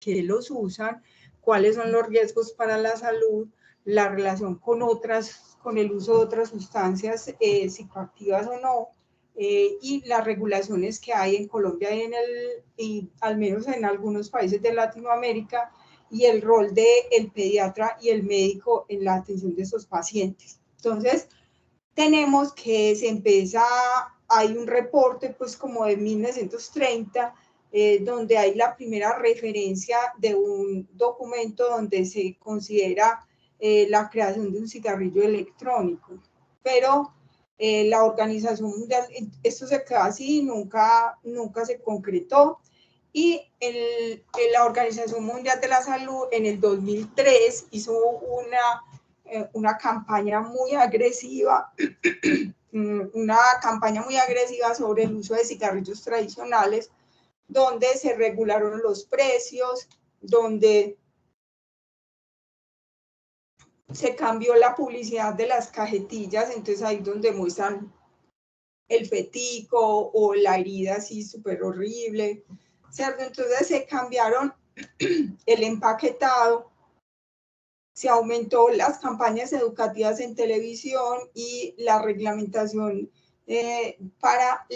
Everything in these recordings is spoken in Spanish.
qué los usan, cuáles son los riesgos para la salud, la relación con el uso de otras sustancias psicoactivas o no, y las regulaciones que hay en Colombia y al menos en algunos países de Latinoamérica, y el rol del pediatra y el médico en la atención de esos pacientes. Entonces, tenemos que hay un reporte pues como de 1930, donde hay la primera referencia de un documento donde se considera la creación de un cigarrillo electrónico. Pero la Organización Mundial, esto se quedó así, nunca se concretó. Y la Organización Mundial de la Salud en el 2003 hizo una campaña muy agresiva, sobre el uso de cigarrillos tradicionales, donde se regularon los precios, donde se cambió la publicidad de las cajetillas, entonces ahí donde muestran el fetico o la herida así súper horrible, ¿cierto? Entonces se cambiaron el empaquetado, se aumentó las campañas educativas en televisión y la reglamentación para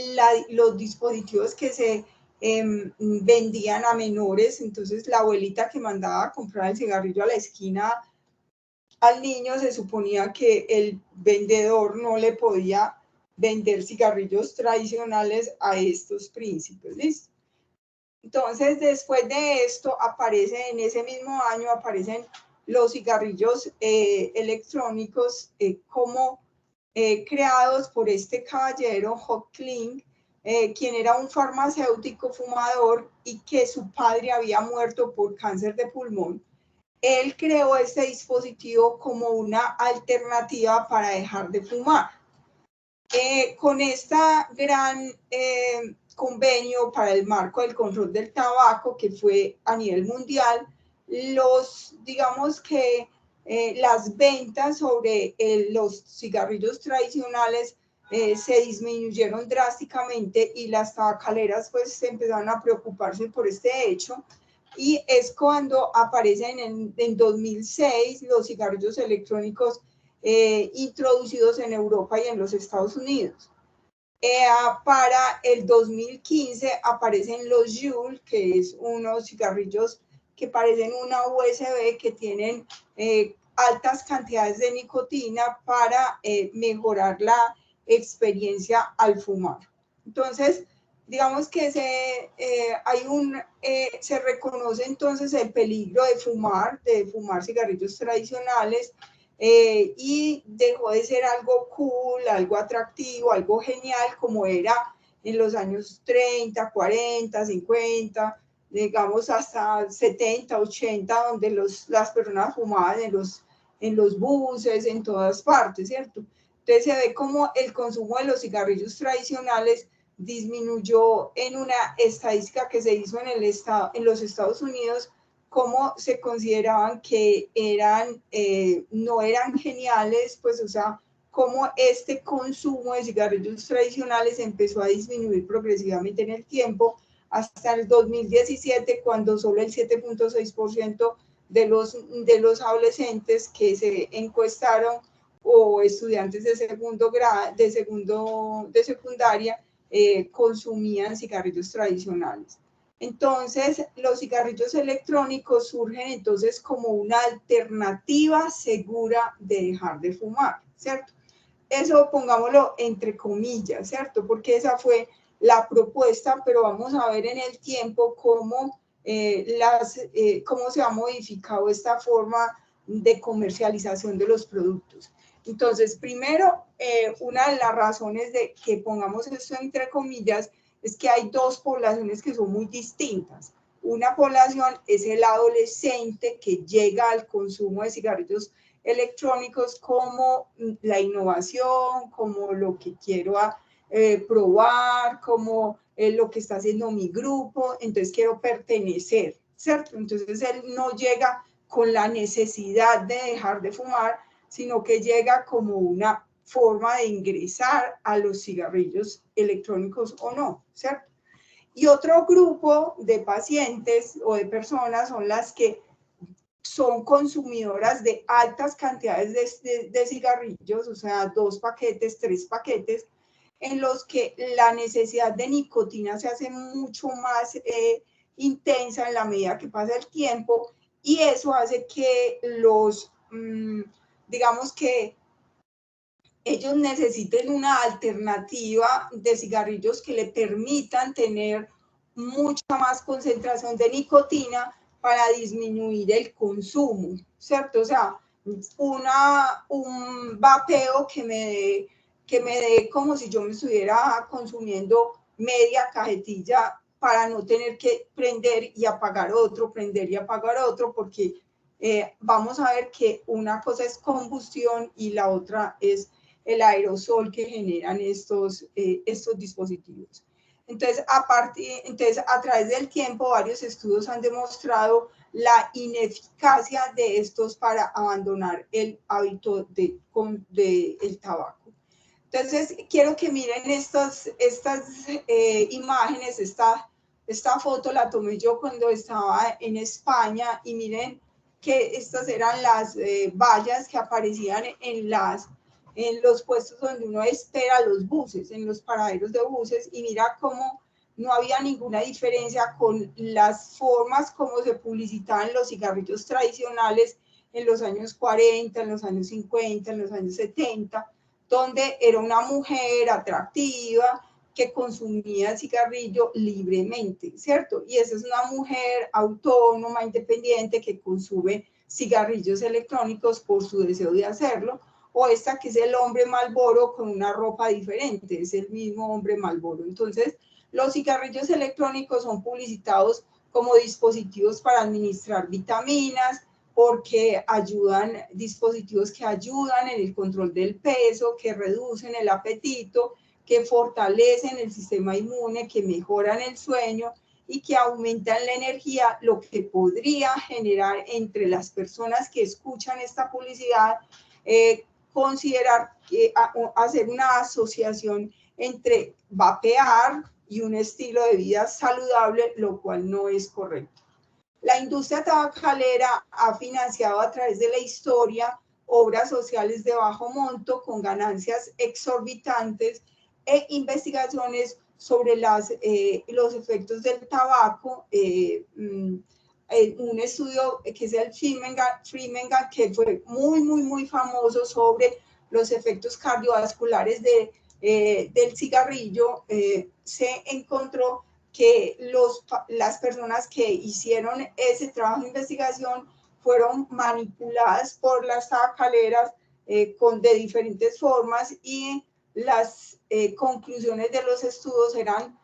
los dispositivos que se vendían a menores. Entonces la abuelita que mandaba a comprar el cigarrillo a la esquina al niño, se suponía que el vendedor no le podía vender cigarrillos tradicionales a estos príncipes, ¿listo? Entonces, después de esto, en ese mismo año, aparecen los cigarrillos electrónicos como creados por este caballero, Hoechlin, quien era un farmacéutico fumador y que su padre había muerto por cáncer de pulmón. Él creó este dispositivo como una alternativa para dejar de fumar. Con esta gran convenio para el marco del control del tabaco, que fue a nivel mundial, digamos que las ventas sobre los cigarrillos tradicionales se disminuyeron drásticamente y las tabacaleras pues se empezaron a preocuparse por este hecho. Y es cuando aparecen en 2006 los cigarrillos electrónicos introducidos en Europa y en los Estados Unidos. Para el 2015 aparecen los Juul, que es unos cigarrillos que parecen una USB, que tienen altas cantidades de nicotina para mejorar la experiencia al fumar. Entonces, digamos que se reconoce entonces el peligro de fumar cigarrillos tradicionales, y dejó de ser algo cool, algo atractivo, algo genial, como era en los años 30, 40, 50, digamos hasta 70, 80, donde las personas fumaban en los buses, en todas partes, ¿cierto? Entonces se ve como el consumo de los cigarrillos tradicionales disminuyó en una estadística que se hizo en los Estados Unidos, cómo se consideraban que no eran geniales, pues, o sea, cómo este consumo de cigarrillos tradicionales empezó a disminuir progresivamente en el tiempo, hasta el 2017, cuando solo el 7.6% de los adolescentes que se encuestaron o estudiantes de secundaria consumían cigarrillos tradicionales. Entonces, los cigarrillos electrónicos surgen entonces como una alternativa segura de dejar de fumar, ¿cierto? Eso pongámoslo entre comillas, ¿cierto? Porque esa fue la propuesta, pero vamos a ver en el tiempo cómo se ha modificado esta forma de comercialización de los productos. Entonces, primero, una de las razones de que pongamos esto entre comillas es que hay dos poblaciones que son muy distintas. Una población es el adolescente que llega al consumo de cigarrillos electrónicos como la innovación, como lo que quiero probar, como lo que está haciendo mi grupo, entonces quiero pertenecer, ¿cierto? Entonces él no llega con la necesidad de dejar de fumar, sino que llega como una forma de ingresar a los cigarrillos electrónicos o no, ¿cierto? Y otro grupo de pacientes o de personas son las que son consumidoras de altas cantidades de cigarrillos, o sea, 2 paquetes, 3 paquetes, en los que la necesidad de nicotina se hace mucho más intensa en la medida que pasa el tiempo, y eso hace que digamos que ellos necesiten una alternativa de cigarrillos que le permitan tener mucha más concentración de nicotina para disminuir el consumo, ¿cierto? O sea, un vapeo que me dé como si yo me estuviera consumiendo media cajetilla para no tener que prender y apagar otro, prender y apagar otro, porque vamos a ver que una cosa es combustión y la otra es el aerosol que generan estos dispositivos. Entonces, a través del tiempo, varios estudios han demostrado la ineficacia de estos para abandonar el hábito del tabaco. Entonces, quiero que miren estas imágenes. Esta foto la tomé yo cuando estaba en España, y miren que estas eran las vallas que aparecían en los puestos donde uno espera los buses, en los paraderos de buses, y mira cómo no había ninguna diferencia con las formas como se publicitaban los cigarrillos tradicionales en los años 40, en los años 50, en los años 70, donde era una mujer atractiva que consumía el cigarrillo libremente, ¿cierto? Y esa es una mujer autónoma, independiente, que consume cigarrillos electrónicos por su deseo de hacerlo. O esta que es el hombre Marlboro con una ropa diferente, es el mismo hombre Marlboro. Entonces, los cigarrillos electrónicos son publicitados como dispositivos para administrar vitaminas, porque dispositivos que ayudan en el control del peso, que reducen el apetito, que fortalecen el sistema inmune, que mejoran el sueño y que aumentan la energía, lo que podría generar entre las personas que escuchan esta publicidad considerar hacer una asociación entre vapear y un estilo de vida saludable, lo cual no es correcto. La industria tabacalera ha financiado a través de la historia obras sociales de bajo monto con ganancias exorbitantes e investigaciones sobre los efectos del tabaco. Un estudio que es el Framingham, que fue muy famoso sobre los efectos cardiovasculares del cigarrillo, se encontró que las personas que hicieron ese trabajo de investigación fueron manipuladas por las tabacaleras de diferentes formas, y las conclusiones de los estudios eran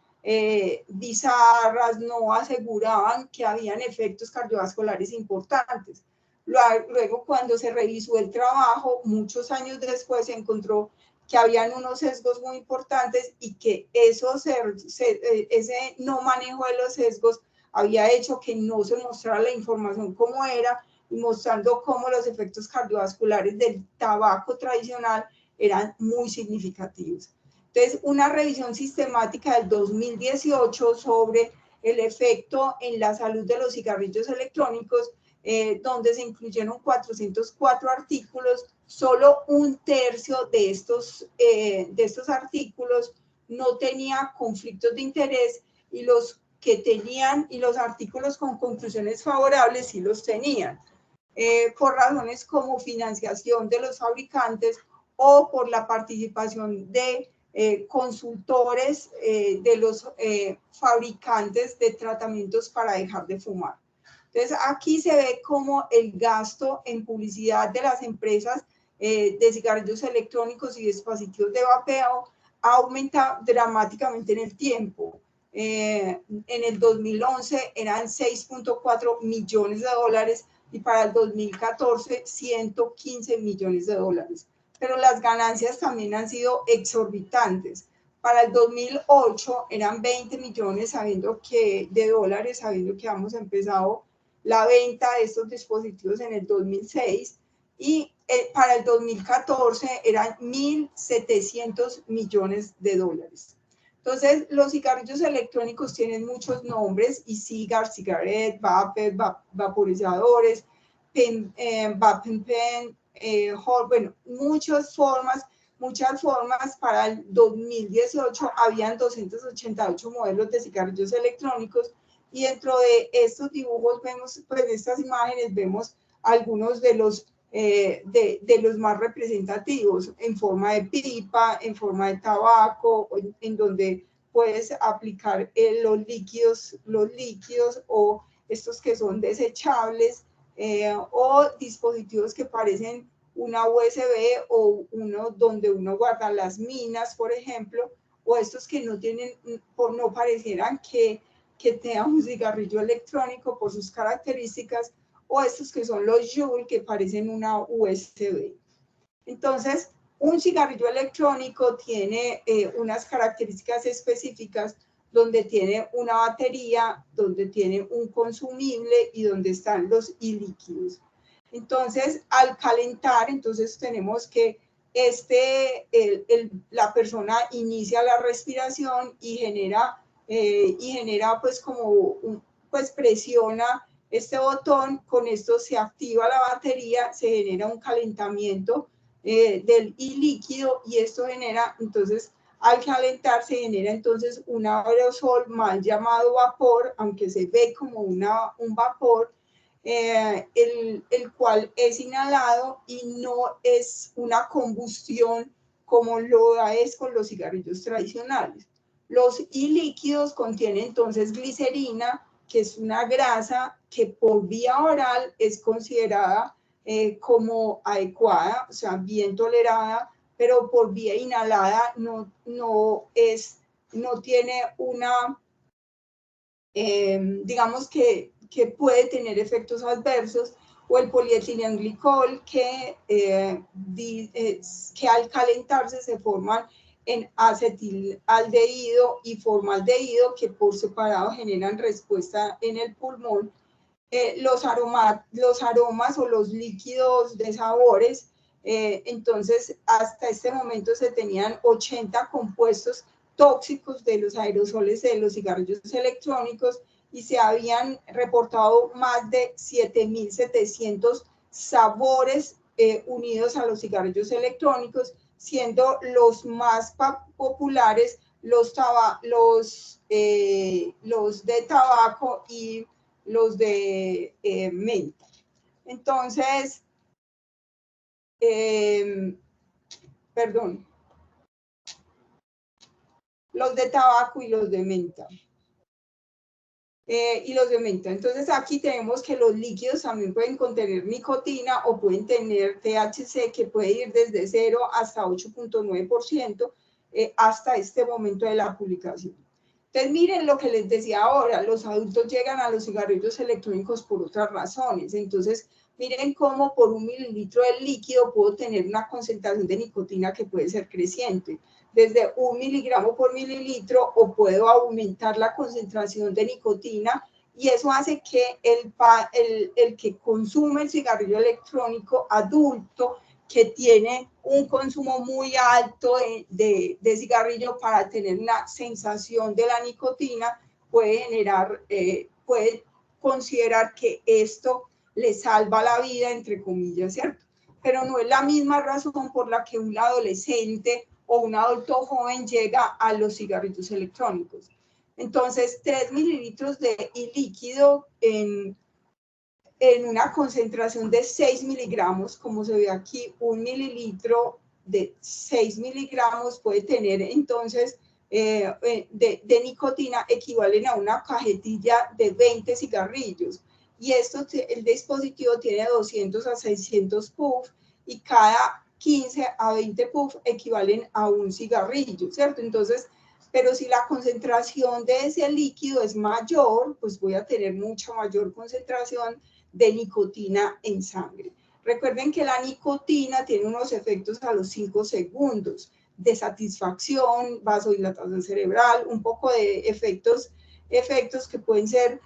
bizarras, no aseguraban que habían efectos cardiovasculares importantes. Luego, cuando se revisó el trabajo, muchos años después, se encontró que habían unos sesgos muy importantes, y que ese no manejo de los sesgos había hecho que no se mostrara la información como era, y mostrando cómo los efectos cardiovasculares del tabaco tradicional eran muy significativos. Entonces, una revisión sistemática del 2018 sobre el efecto en la salud de los cigarrillos electrónicos, donde se incluyeron 404 artículos. Solo un tercio de estos artículos no tenía conflictos de interés, y los que tenían, y los artículos con conclusiones favorables sí los tenían, por razones como financiación de los fabricantes o por la participación de consultores de los fabricantes de tratamientos para dejar de fumar. Entonces, aquí se ve cómo el gasto en publicidad de las empresas de cigarrillos electrónicos y dispositivos de vapeo aumenta dramáticamente en el tiempo. En el 2011 eran 6.4 millones de dólares, y para el 2014 115 millones de dólares. Pero las ganancias también han sido exorbitantes. Para el 2008 eran 20 millones de dólares, sabiendo que habíamos empezado la venta de estos dispositivos en el 2006, y para el 2014 eran 1.700 millones de dólares. Entonces, los cigarrillos electrónicos tienen muchos nombres, e-cigar, cigarette, vapor, vaporizadores, vape pen, bueno, muchas formas. Para el 2018 habían 288 modelos de cigarrillos electrónicos y dentro de estos dibujos vemos, pues de estas imágenes vemos algunos de los más representativos, en forma de pipa, en forma de tabaco, en donde puedes aplicar los líquidos o estos que son desechables, o dispositivos que parecen una USB o uno donde uno guarda las minas, por ejemplo, o estos que no tienen, no parecieran que tengan un cigarrillo electrónico por sus características, o estos que son los Juul, que parecen una USB. Entonces, un cigarrillo electrónico tiene unas características específicas donde tiene una batería, donde tiene un consumible y donde están los ilíquidos. Entonces, al calentar, entonces tenemos que la persona inicia la respiración y genera pues como, pues presiona este botón, con esto se activa la batería, se genera un calentamiento del líquido y esto genera, entonces, al calentar se genera entonces un aerosol mal llamado vapor, aunque se ve como un vapor, el cual es inhalado y no es una combustión como lo es con los cigarrillos tradicionales. Los líquidos contienen entonces glicerina, que es una grasa que por vía oral es considerada como adecuada, o sea, bien tolerada, pero por vía inhalada no tiene una, digamos que puede tener efectos adversos, o el polietilenglicol que al calentarse se forman en acetilaldehído y formaldehído, que por separado generan respuesta en el pulmón. Los aromas o los líquidos de sabores, entonces hasta este momento se tenían 80 compuestos tóxicos de los aerosoles de los cigarrillos electrónicos y se habían reportado más de 7.700 sabores unidos a los cigarrillos electrónicos, siendo los más populares los de tabaco y los de menta. Entonces, los de tabaco y los de menta. Entonces aquí tenemos que los líquidos también pueden contener nicotina o pueden tener THC, que puede ir desde 0 hasta 8.9% hasta este momento de la publicación. Entonces miren lo que les decía ahora, los adultos llegan a los cigarrillos electrónicos por otras razones. Entonces miren cómo por 1 mililitro de líquido puedo tener una concentración de nicotina que puede ser creciente, desde 1 miligramo por mililitro, o puedo aumentar la concentración de nicotina, y eso hace que el que consume el cigarrillo electrónico adulto, que tiene un consumo muy alto de cigarrillo para tener una sensación de la nicotina, puede considerar que esto le salva la vida, entre comillas, ¿cierto? Pero no es la misma razón por la que un adolescente o un adulto joven llega a los cigarrillos electrónicos. Entonces, 3 mililitros de líquido en una concentración de 6 miligramos, como se ve aquí, 1 mililitro de 6 miligramos puede tener entonces de nicotina, equivalen a una cajetilla de 20 cigarrillos. Y el dispositivo tiene 200 a 600 puffs y cada 15 a 20 puffs equivalen a un cigarrillo, ¿cierto? Entonces, pero si la concentración de ese líquido es mayor, pues voy a tener mucha mayor concentración de nicotina en sangre. Recuerden que la nicotina tiene unos efectos a los 5 segundos, de satisfacción, vasodilatación cerebral, un poco de efectos que pueden ser,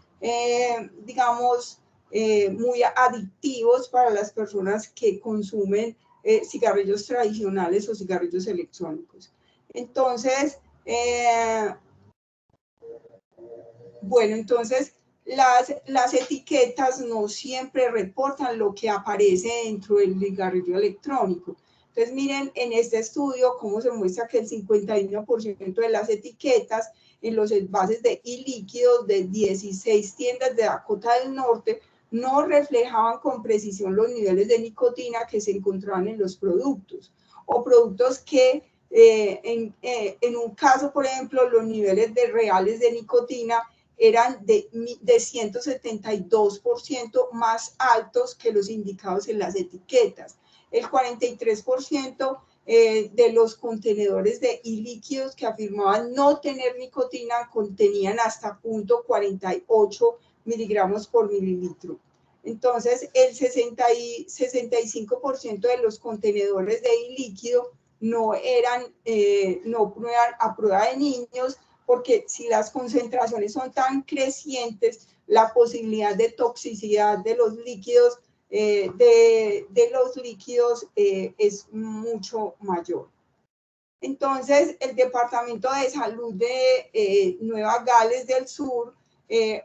digamos, muy adictivos para las personas que consumen cigarrillos tradicionales o cigarrillos electrónicos. Entonces, Bueno, entonces las etiquetas no siempre reportan lo que aparece dentro del cigarrillo electrónico. Entonces miren en este estudio cómo se muestra que el 51% de las etiquetas en los envases de líquidos de 16 tiendas de Dakota del Norte no reflejaban con precisión los niveles de nicotina que se encontraban en los productos, o productos que en un caso, por ejemplo, los niveles de reales de nicotina eran de 172% más altos que los indicados en las etiquetas. El 43% de los contenedores de líquidos que afirmaban no tener nicotina contenían hasta 0.48 miligramos por mililitro. Entonces, el 65% de los contenedores de líquido no eran a prueba de niños, porque si las concentraciones son tan crecientes, la posibilidad de toxicidad de los líquidos es mucho mayor. Entonces, el Departamento de Salud de Nueva Gales del Sur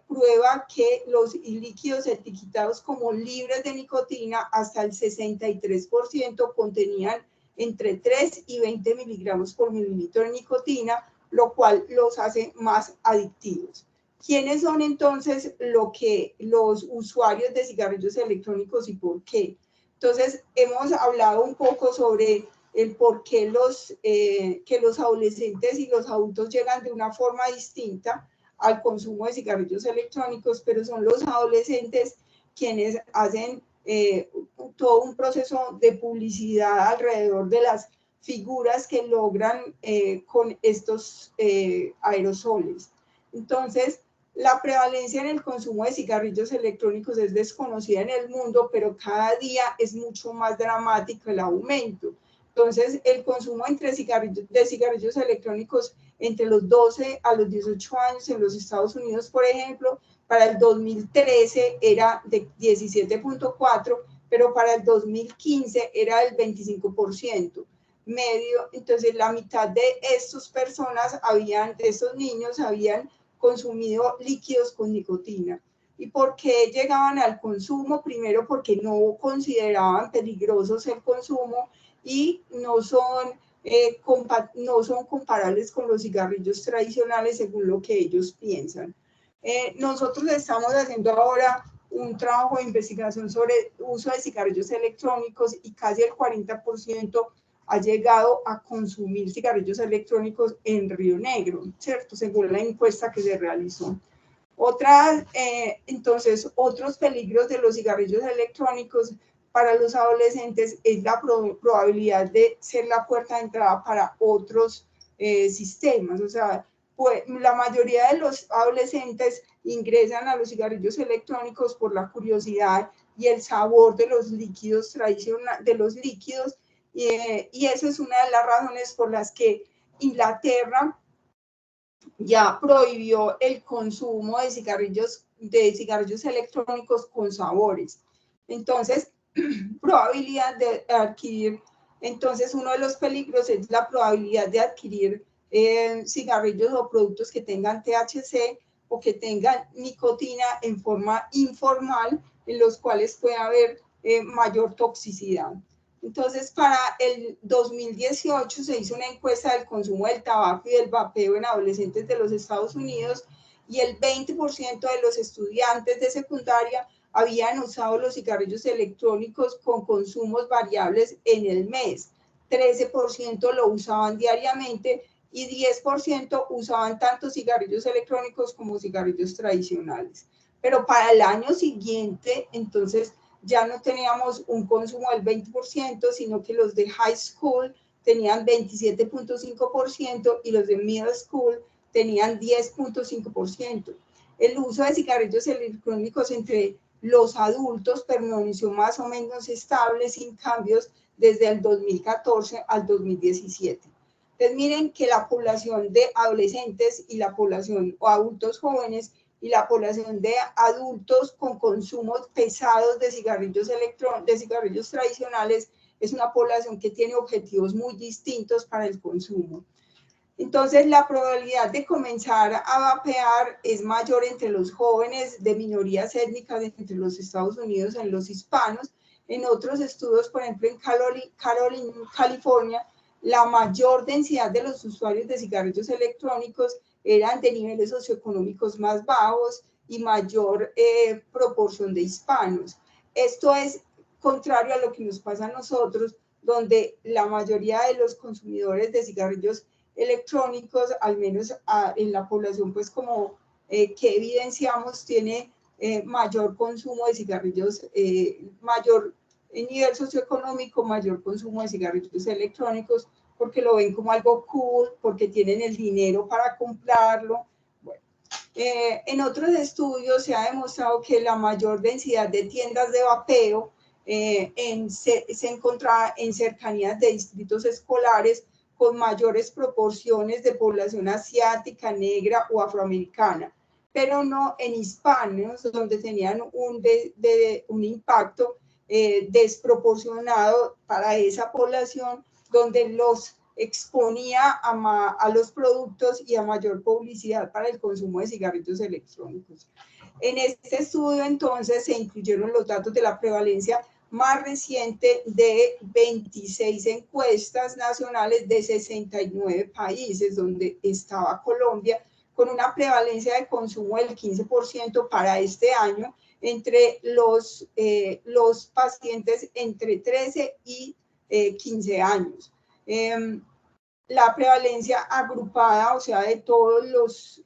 prueba que los líquidos etiquetados como libres de nicotina hasta el 63% contenían entre 3 y 20 miligramos por mililitro de nicotina, lo cual los hace más adictivos. ¿Quiénes son entonces los usuarios de cigarrillos electrónicos y por qué? Entonces, hemos hablado un poco sobre el por qué que los adolescentes y los adultos llegan de una forma distinta al consumo de cigarrillos electrónicos, pero son los adolescentes quienes hacen todo un proceso de publicidad alrededor de las figuras que logran con estos aerosoles. Entonces, la prevalencia en el consumo de cigarrillos electrónicos es desconocida en el mundo, pero cada día es mucho más dramático el aumento. Entonces, el consumo de cigarrillos electrónicos entre los 12 a los 18 años en los Estados Unidos, por ejemplo, para el 2013 era de 17.4, pero para el 2015 era del 25% medio. Entonces, la mitad de estas personas de estos niños habían consumido líquidos con nicotina. ¿Y por qué llegaban al consumo? Primero, porque no consideraban peligrosos el consumo y no son comparables con los cigarrillos tradicionales según lo que ellos piensan. Nosotros estamos haciendo ahora un trabajo de investigación sobre uso de cigarrillos electrónicos y casi el 40% ha llegado a consumir cigarrillos electrónicos en Río Negro, ¿cierto? Según la encuesta que se realizó. Entonces, otros peligros de los cigarrillos electrónicos para los adolescentes es la probabilidad de ser la puerta de entrada para otros sistemas. O sea, pues, la mayoría de los adolescentes ingresan a los cigarrillos electrónicos por la curiosidad y el sabor de los líquidos y esa es una de las razones por las que Inglaterra ya prohibió el consumo de cigarrillos electrónicos con sabores. Entonces, probabilidad de adquirir, entonces uno de los peligros es la probabilidad de adquirir cigarrillos o productos que tengan THC o que tengan nicotina en forma informal, en los cuales puede haber mayor toxicidad. Entonces, para el 2018 se hizo una encuesta del consumo del tabaco y del vapeo en adolescentes de los Estados Unidos y el 20% de los estudiantes de secundaria habían usado los cigarrillos electrónicos con consumos variables en el mes. 13% lo usaban diariamente y 10% usaban tanto cigarrillos electrónicos como cigarrillos tradicionales. Pero para el año siguiente, entonces, ya no teníamos un consumo del 20%, sino que los de high school tenían 27.5% y los de middle school tenían 10.5%. El uso de cigarrillos electrónicos entre los adultos permaneció más o menos estable, sin cambios, desde el 2014 al 2017. Entonces miren que la población de adolescentes y la población o adultos jóvenes y la población de adultos con consumos pesados de cigarrillos tradicionales es una población que tiene objetivos muy distintos para el consumo. Entonces, la probabilidad de comenzar a vapear es mayor entre los jóvenes de minorías étnicas entre los Estados Unidos, en los hispanos. En otros estudios, por ejemplo, en California, la mayor densidad de los usuarios de cigarrillos electrónicos eran de niveles socioeconómicos más bajos y mayor proporción de hispanos. Esto es contrario a lo que nos pasa a nosotros, donde la mayoría de los consumidores de cigarrillos electrónicos, al menos en la población, pues como que evidenciamos, tiene mayor consumo de cigarrillos, mayor nivel socioeconómico, mayor consumo de cigarrillos electrónicos, porque lo ven como algo cool, porque tienen el dinero para comprarlo. Bueno, en otros estudios se ha demostrado que la mayor densidad de tiendas de vapeo se encontraba en cercanías de distritos escolares con mayores proporciones de población asiática, negra o afroamericana, pero no en hispanos, donde tenían un impacto desproporcionado para esa población, donde los exponía a los productos y a mayor publicidad para el consumo de cigarrillos electrónicos. En este estudio, entonces, se incluyeron los datos de la prevalencia más reciente de 26 encuestas nacionales de 69 países, donde estaba Colombia, con una prevalencia de consumo del 15% para este año entre los pacientes entre 13 y 15 años. La prevalencia agrupada, o sea, de todos los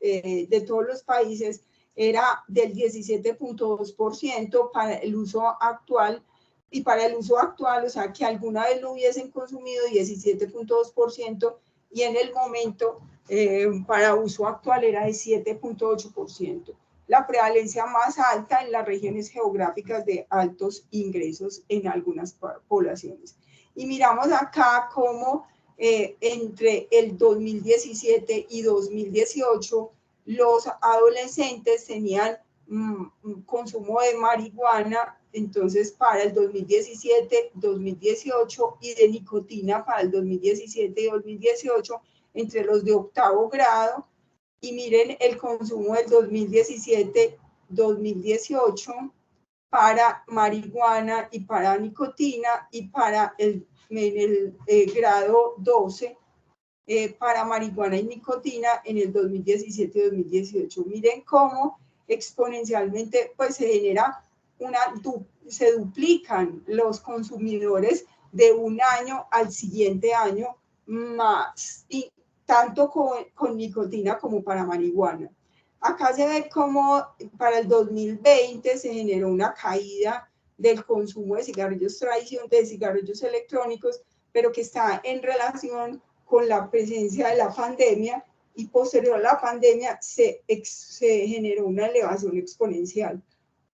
países, era del 17.2% para el uso actual, y para el uso actual, o sea, que alguna vez lo hubiesen consumido, 17.2%, y en el momento para uso actual era de 7.8%. La prevalencia más alta en las regiones geográficas de altos ingresos en algunas poblaciones. Y miramos acá cómo entre el 2017 y 2018 los adolescentes tenían consumo de marihuana, entonces para el 2017, 2018 y de nicotina para el 2017 y 2018 entre los de octavo grado. Y miren el consumo del 2017, 2018 para marihuana y para nicotina, y para en el grado 12 para marihuana y nicotina en el 2017 y 2018. Miren cómo exponencialmente pues se genera se duplican los consumidores de un año al siguiente año más, y tanto con nicotina como para marihuana. Acá se ve cómo para el 2020 se generó una caída del consumo de cigarrillos de cigarrillos electrónicos, pero que está en relación con la presencia de la pandemia, y posterior a la pandemia se generó una elevación exponencial.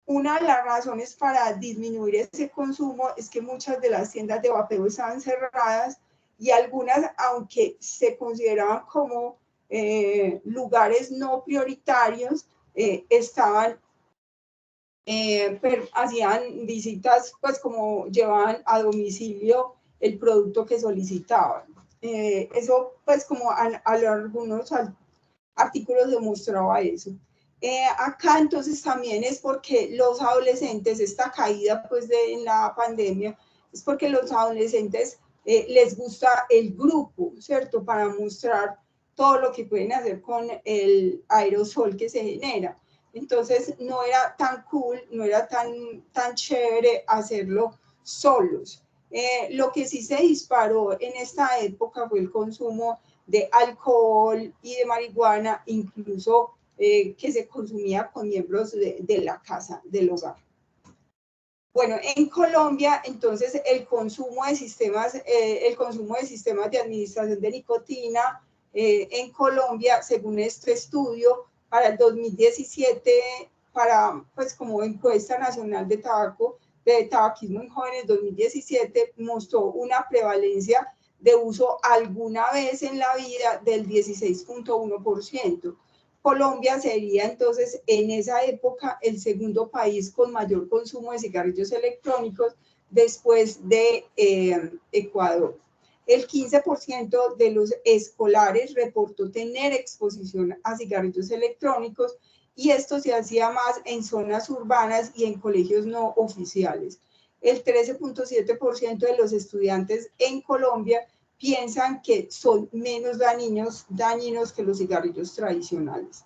Una de las razones para disminuir ese consumo es que muchas de las tiendas de vapeo estaban cerradas, y algunas, aunque se consideraban como lugares no prioritarios, hacían visitas, pues como llevaban a domicilio el producto que solicitaban. Eso pues como algunos artículos demostraba eso. Acá entonces también es porque los adolescentes, esta caída pues en la pandemia, es porque los adolescentes les gusta el grupo, ¿cierto? Para mostrar todo lo que pueden hacer con el aerosol que se genera. Entonces no era tan cool, no era tan chévere hacerlo solos. Lo que sí se disparó en esta época fue el consumo de alcohol y de marihuana, incluso que se consumía con miembros de la casa, del hogar. Bueno, en Colombia, entonces, el consumo de sistemas de administración de nicotina en Colombia, según este estudio, para el 2017, pues como encuesta nacional de tabaquismo en jóvenes 2017, mostró una prevalencia de uso alguna vez en la vida del 16.1%. Colombia sería entonces en esa época el segundo país con mayor consumo de cigarrillos electrónicos después de Ecuador. el 15% de los escolares reportó tener exposición a cigarrillos electrónicos, y esto se hacía más en zonas urbanas y en colegios no oficiales. El 13.7% de los estudiantes en Colombia piensan que son menos dañinos que los cigarrillos tradicionales.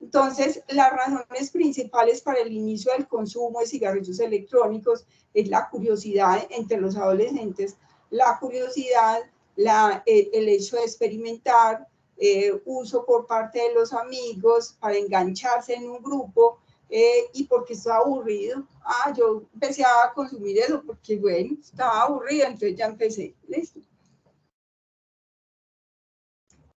Entonces, las razones principales para el inicio del consumo de cigarrillos electrónicos es la curiosidad entre los adolescentes, la curiosidad, el hecho de experimentar, uso por parte de los amigos para engancharse en un grupo, y porque estaba aburrido. Yo empecé a consumir eso porque, bueno, estaba aburrido, entonces ya empecé. Listo.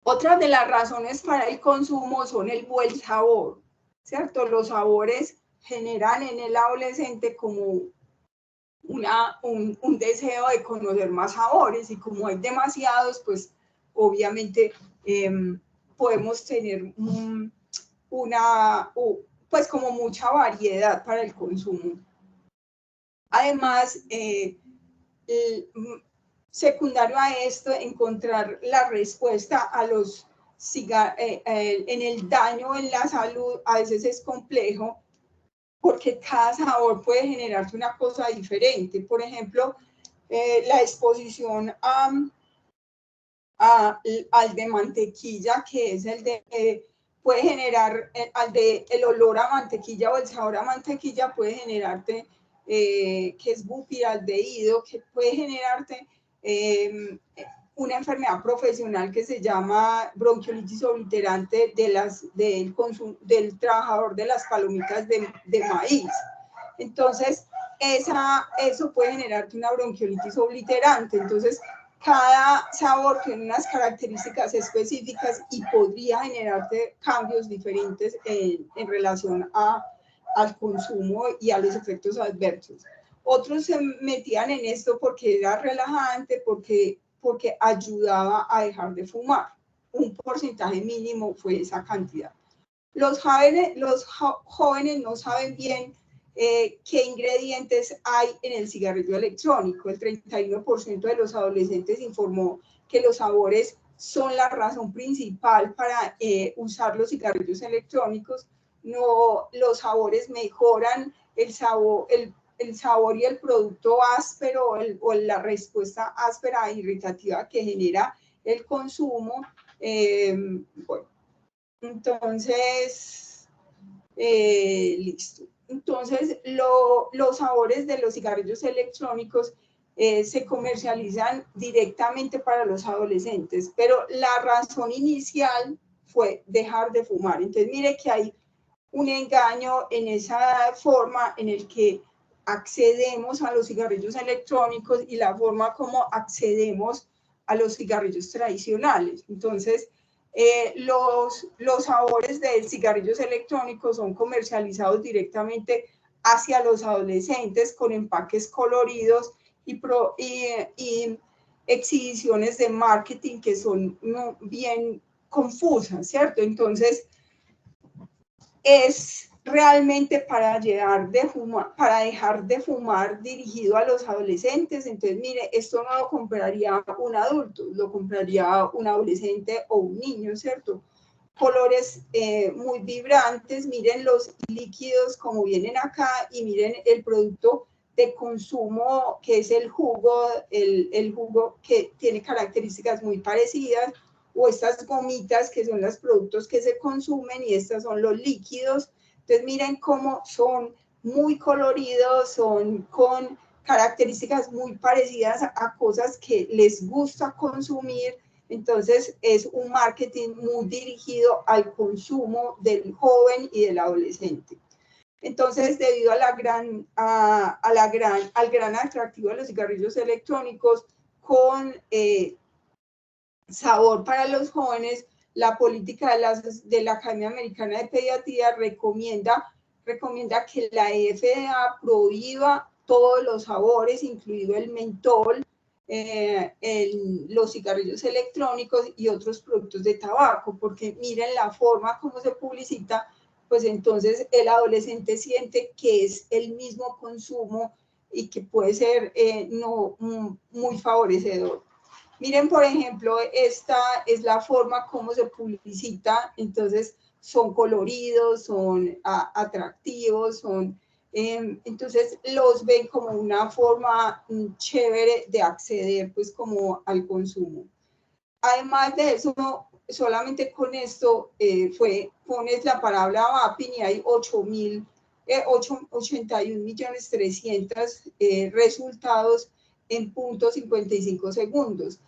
Otras de las razones para el consumo son el buen sabor, ¿cierto? Los sabores generan en el adolescente como un deseo de conocer más sabores, y como hay demasiados, pues obviamente podemos tener pues como mucha variedad para el consumo. Además, secundario a esto, encontrar la respuesta a los en el daño en la salud a veces es complejo, porque cada sabor puede generarte una cosa diferente. Por ejemplo, la exposición al de mantequilla, que es el de, puede generar, el olor a mantequilla o el sabor a mantequilla puede generarte, que es bupiraldehído, que puede generarte una enfermedad profesional que se llama bronquiolitis obliterante del trabajador de las palomitas de maíz. Entonces, eso puede generarte una bronquiolitis obliterante. Entonces, cada sabor tiene unas características específicas y podría generarte cambios diferentes en relación al consumo y a los efectos adversos. Otros se metían en esto porque era relajante, porque ayudaba a dejar de fumar. Un porcentaje mínimo fue esa cantidad. Los jóvenes no saben bien qué ingredientes hay en el cigarrillo electrónico. El 31% de los adolescentes informó que los sabores son la razón principal para usar los cigarrillos electrónicos. No, los sabores mejoran el sabor y el producto áspero, o la respuesta áspera e irritativa que genera el consumo. Bueno, entonces, listo. Entonces, los sabores de los cigarrillos electrónicos se comercializan directamente para los adolescentes, pero la razón inicial fue dejar de fumar. Entonces, mire que hay un engaño en esa forma en el que accedemos a los cigarrillos electrónicos y la forma como accedemos a los cigarrillos tradicionales. Entonces, los sabores de cigarrillos electrónicos son comercializados directamente hacia los adolescentes con empaques coloridos y exhibiciones de marketing que son bien confusas, ¿cierto? Entonces, es realmente para dejar de fumar dirigido a los adolescentes. Entonces, mire, esto no lo compraría un adulto, lo compraría un adolescente o un niño, ¿cierto? Colores muy vibrantes, miren los líquidos como vienen acá, y miren el producto de consumo que es el jugo que tiene características muy parecidas, o estas gomitas que son los productos que se consumen, y estos son los líquidos. Entonces miren cómo son muy coloridos, son con características muy parecidas a cosas que les gusta consumir. Entonces es un marketing muy dirigido al consumo del joven y del adolescente. Entonces, debido al gran atractivo de los cigarrillos electrónicos con sabor para los jóvenes, la política de la Academia Americana de Pediatría recomienda que la FDA prohíba todos los sabores, incluido el mentol, los cigarrillos electrónicos y otros productos de tabaco, porque miren la forma como se publicita, pues entonces el adolescente siente que es el mismo consumo y que puede ser no muy favorecedor. Miren, por ejemplo, esta es la forma como se publicita, entonces son coloridos, son atractivos, son, entonces los ven como una forma chévere de acceder pues como al consumo. Además de eso, solamente con esto pones la palabra vaping y hay 81.300.000 resultados en 0.55 segundos.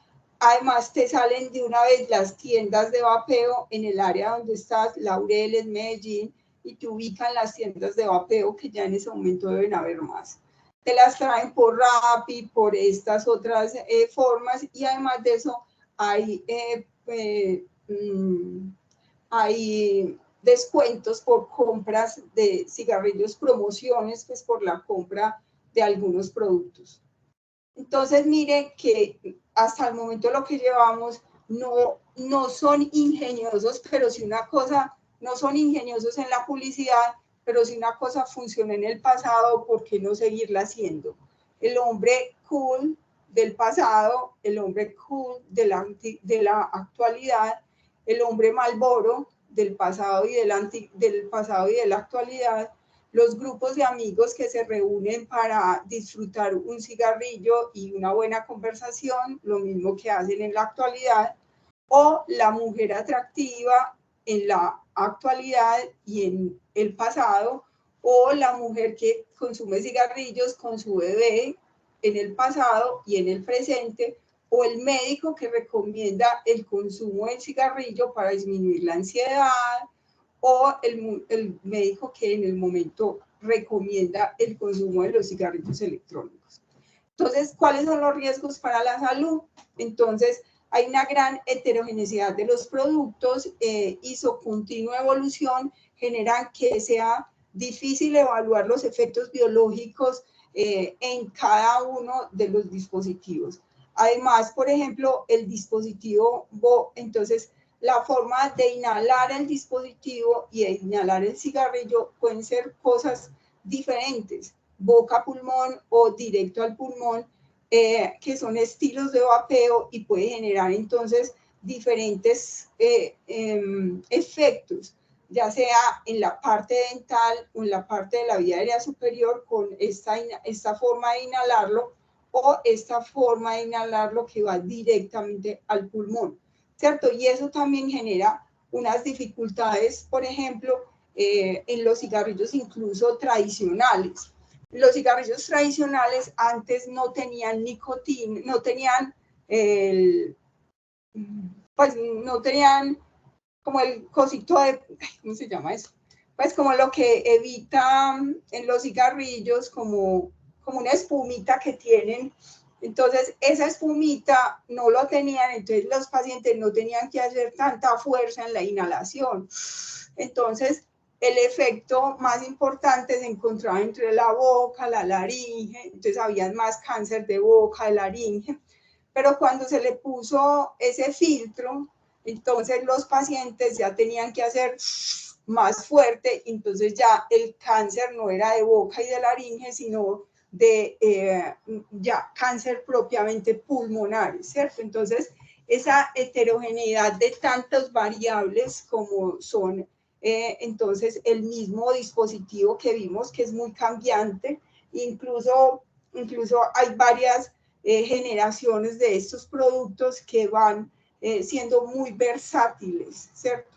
Además, te salen de una vez las tiendas de vapeo en el área donde estás, Laureles, Medellín, y te ubican las tiendas de vapeo que ya en ese momento deben haber más. Te las traen por Rappi, por estas otras formas, y además de eso, hay descuentos por compras de cigarrillos, promociones, pues por la compra de algunos productos. Entonces, mire que hasta el momento lo que llevamos no son ingeniosos, pero si una cosa, no son ingeniosos en la publicidad, pero si una cosa funcionó en el pasado, ¿por qué no seguirla haciendo? El hombre cool del pasado, el hombre cool de la actualidad, el hombre Marlboro del pasado y del pasado y de la actualidad, los grupos de amigos que se reúnen para disfrutar un cigarrillo y una buena conversación, lo mismo que hacen en la actualidad, o la mujer atractiva en la actualidad y en el pasado, o la mujer que consume cigarrillos con su bebé en el pasado y en el presente, o el médico que recomienda el consumo del cigarrillo para disminuir la ansiedad, o el médico que en el momento recomienda el consumo de los cigarrillos electrónicos. Entonces, ¿cuáles son los riesgos para la salud? Entonces, hay una gran heterogeneidad de los productos y su continua evolución generan que sea difícil evaluar los efectos biológicos en cada uno de los dispositivos. Además, por ejemplo, el dispositivo, entonces, la forma de inhalar el dispositivo y de inhalar el cigarrillo pueden ser cosas diferentes, boca, pulmón o directo al pulmón, que son estilos de vapeo y puede generar entonces diferentes efectos, ya sea en la parte dental o en la parte de la vía aérea superior con esta forma de inhalarlo o esta forma de inhalarlo que va directamente al pulmón, ¿cierto? Y eso también genera unas dificultades, por ejemplo, en los cigarrillos incluso tradicionales. Los cigarrillos tradicionales antes no tenían nicotina, no tenían pues no tenían como el cosito de, ¿cómo se llama eso? Pues como lo que evita en los cigarrillos, como una espumita que tienen. Entonces, esa espumita no lo tenían, entonces los pacientes no tenían que hacer tanta fuerza en la inhalación. Entonces, el efecto más importante se encontraba entre la boca, la laringe, entonces había más cáncer de boca, de laringe. Pero cuando se le puso ese filtro, entonces los pacientes ya tenían que hacer más fuerte, entonces ya el cáncer no era de boca y de laringe, sino de ya cáncer propiamente pulmonar, ¿cierto? Entonces, esa heterogeneidad de tantas variables como son, entonces, el mismo dispositivo que vimos, que es muy cambiante, incluso hay varias generaciones de estos productos que van siendo muy versátiles, ¿cierto?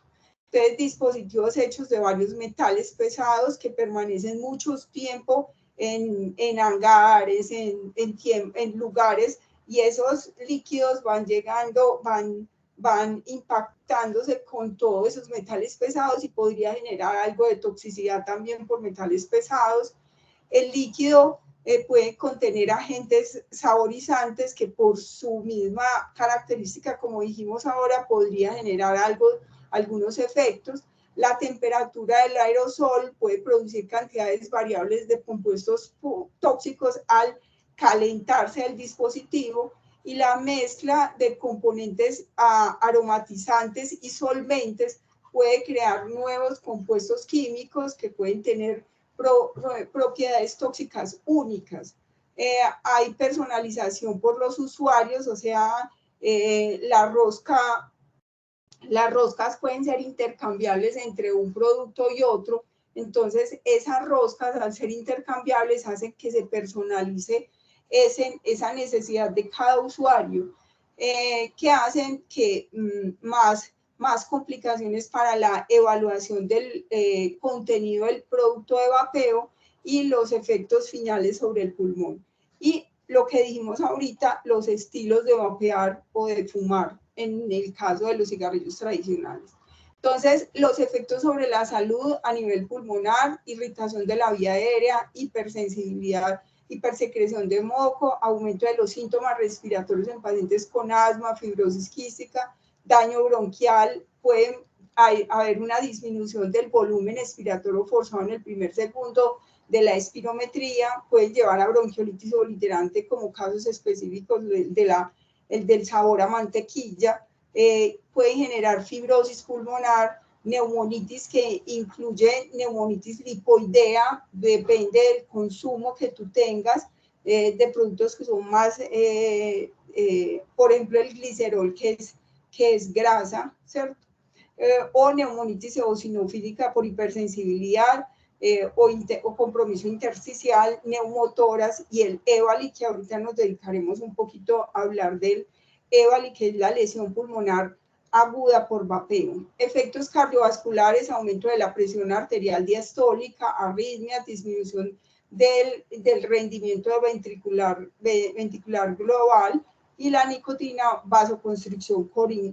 Entonces, dispositivos hechos de varios metales pesados que permanecen mucho tiempo en hangares, en lugares, y esos líquidos van llegando, van impactándose con todos esos metales pesados y podría generar algo de toxicidad también por metales pesados. El líquido puede contener agentes saborizantes que por su misma característica, como dijimos ahora, podría generar algunos efectos. La temperatura del aerosol puede producir cantidades variables de compuestos tóxicos al calentarse el dispositivo, y la mezcla de componentes aromatizantes y solventes puede crear nuevos compuestos químicos que pueden tener propiedades tóxicas únicas. Hay personalización por los usuarios, o sea, las roscas pueden ser intercambiables entre un producto y otro, entonces esas roscas al ser intercambiables hacen que se personalice esa necesidad de cada usuario, que hacen que más complicaciones para la evaluación del contenido del producto de vapeo y los efectos finales sobre el pulmón. Y lo que dijimos ahorita, los estilos de vapear o de fumar en el caso de los cigarrillos tradicionales. Entonces, los efectos sobre la salud a nivel pulmonar, irritación de la vía aérea, hipersensibilidad, hipersecreción de moco, aumento de los síntomas respiratorios en pacientes con asma, fibrosis quística, daño bronquial, puede haber una disminución del volumen expiratorio forzado en el primer segundo de la espirometría, pueden llevar a bronquiolitis obliterante como casos específicos el del sabor a mantequilla, puede generar fibrosis pulmonar, neumonitis que incluye neumonitis lipoidea, depende del consumo que tú tengas de productos que son más, por ejemplo, el glicerol que es grasa, ¿cierto? O neumonitis eosinofílica por hipersensibilidad, o compromiso intersticial, neumotoras y el EVALI, que ahorita nos dedicaremos un poquito a hablar del EVALI, que es la lesión pulmonar aguda por vapeo. Efectos cardiovasculares, aumento de la presión arterial diastólica, arritmias, disminución del rendimiento ventricular global y la nicotina, vasoconstricción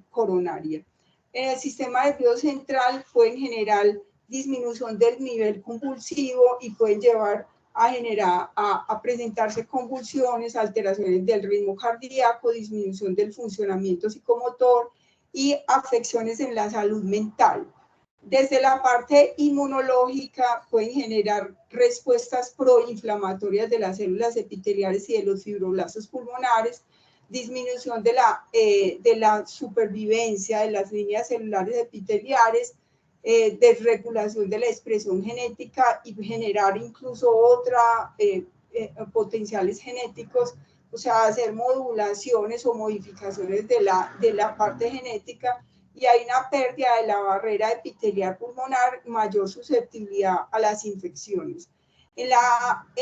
coronaria. En el sistema nervioso central pueden generar disminución del nivel convulsivo y pueden llevar a presentarse convulsiones, alteraciones del ritmo cardíaco, disminución del funcionamiento psicomotor y afecciones en la salud mental. Desde la parte inmunológica pueden generar respuestas proinflamatorias de las células epiteliales y de los fibroblastos pulmonares, disminución de la supervivencia de las líneas celulares epiteliales, desregulación de la expresión genética y generar incluso potenciales genéticos, o sea, hacer modulaciones o modificaciones de la parte genética, y hay una pérdida de la barrera epitelial pulmonar, mayor susceptibilidad a las infecciones. En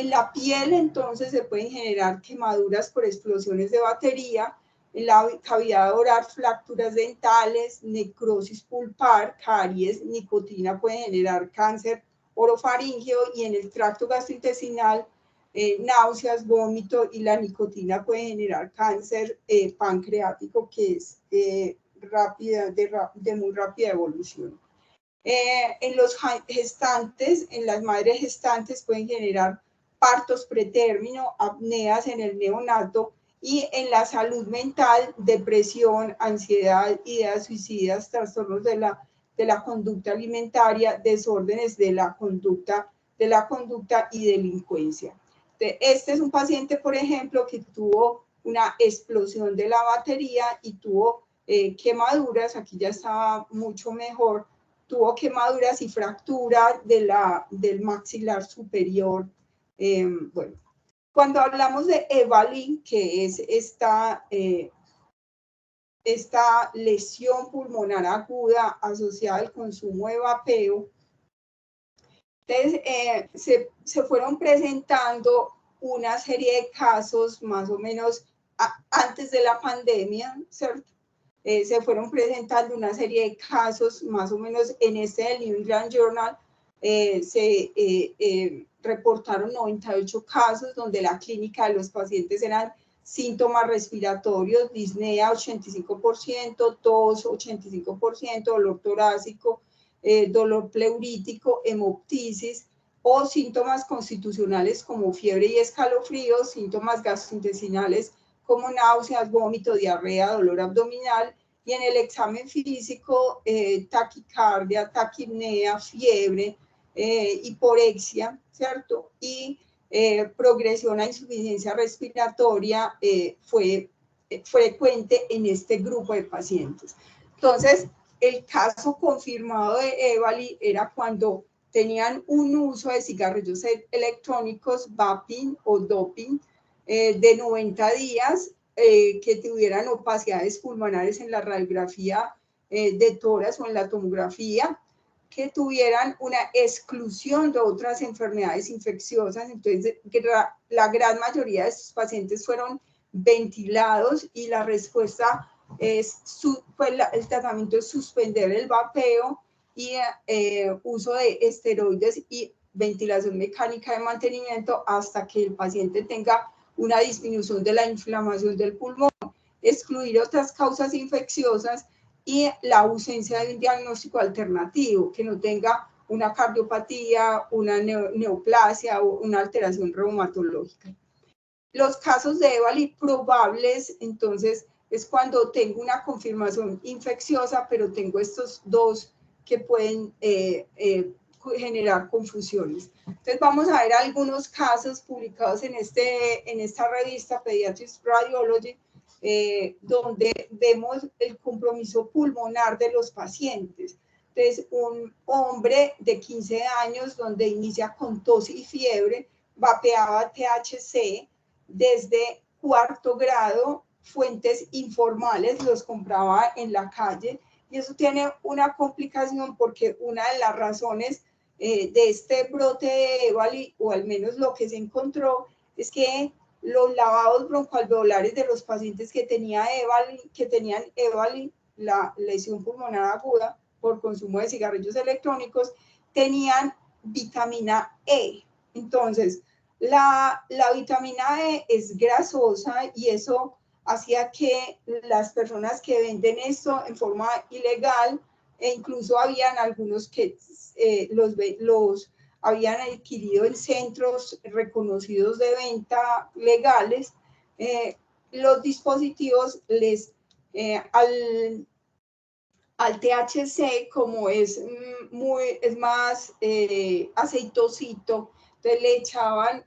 la piel, entonces, se pueden generar quemaduras por explosiones de batería, en la cavidad oral, fracturas dentales, necrosis pulpar, caries, nicotina puede generar cáncer orofaríngeo, y en el tracto gastrointestinal, náuseas, vómito, y la nicotina puede generar cáncer pancreático, que es de muy rápida evolución. En los gestantes, en las madres gestantes, pueden generar partos pretérmino, apneas en el neonato, y en la salud mental, depresión, ansiedad, ideas suicidas, trastornos de la conducta alimentaria, desórdenes de la conducta y delincuencia. Este es un paciente, por ejemplo, que tuvo una explosión de la batería y tuvo quemaduras, aquí ya estaba mucho mejor, tuvo quemaduras y fractura del maxilar superior. Bueno, cuando hablamos de EVALI, que es esta lesión pulmonar aguda asociada al consumo de vapeo, entonces se fueron presentando una serie de casos más o menos antes de la pandemia, ¿cierto? Se fueron presentando una serie de casos más o menos en del New England Journal, reportaron 98 casos donde la clínica de los pacientes eran síntomas respiratorios, disnea 85%, tos 85%, dolor torácico, dolor pleurítico, hemoptisis, o síntomas constitucionales como fiebre y escalofríos, síntomas gastrointestinales como náuseas, vómito, diarrea, dolor abdominal, y en el examen físico, taquicardia, taquipnea, fiebre, hiporexia, ¿cierto? Y progresión a insuficiencia respiratoria fue frecuente en este grupo de pacientes. Entonces, el caso confirmado de EVALI era cuando tenían un uso de cigarrillos electrónicos, vaping o doping, de 90 días, que tuvieran opacidades pulmonares en la radiografía de tórax o en la tomografía, que tuvieran una exclusión de otras enfermedades infecciosas. Entonces, la gran mayoría de estos pacientes fueron ventilados y la respuesta el tratamiento es suspender el vapeo y uso de esteroides y ventilación mecánica de mantenimiento hasta que el paciente tenga una disminución de la inflamación del pulmón, excluir otras causas infecciosas y la ausencia de un diagnóstico alternativo, que no tenga una cardiopatía, una neoplasia o una alteración reumatológica. Los casos de EVALI probables, entonces, es cuando tengo una confirmación infecciosa, pero tengo estos dos que pueden generar confusiones. Entonces, vamos a ver algunos casos publicados en esta revista Pediatrics Radiology, donde vemos el compromiso pulmonar de los pacientes. Entonces, un hombre de 15 años, donde inicia con tos y fiebre, vapeaba THC, desde 4º grado, fuentes informales, los compraba en la calle, y eso tiene una complicación porque una de las razones de este brote de EVALI, o al menos lo que se encontró, es que los lavados broncoalveolares de los pacientes que tenían EVALI, la lesión pulmonar aguda por consumo de cigarrillos electrónicos, tenían vitamina E. Entonces, la vitamina E es grasosa y eso hacía que las personas que venden esto en forma ilegal, e incluso habían algunos que los habían adquirido en centros reconocidos de venta legales, los dispositivos al THC, como es más aceitosito, entonces le echaban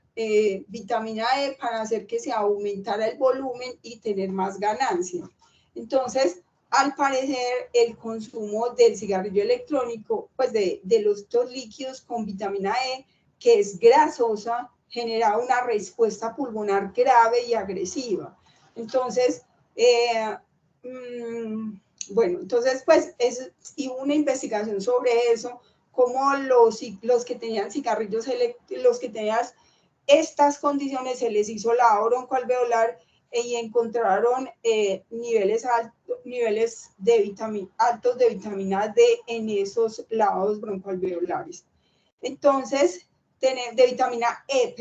vitamina E para hacer que se aumentara el volumen y tener más ganancia. Entonces, al parecer, el consumo del cigarrillo electrónico, pues de los dos líquidos con vitamina E, que es grasosa, genera una respuesta pulmonar grave y agresiva. Entonces, bueno, entonces, pues, y una investigación sobre eso, como los que tenían cigarrillos, los que tenían estas condiciones, se les hizo lavado broncoalveolar y encontraron niveles altos de vitamina D en esos lavados broncoalveolares. Entonces, de vitamina E.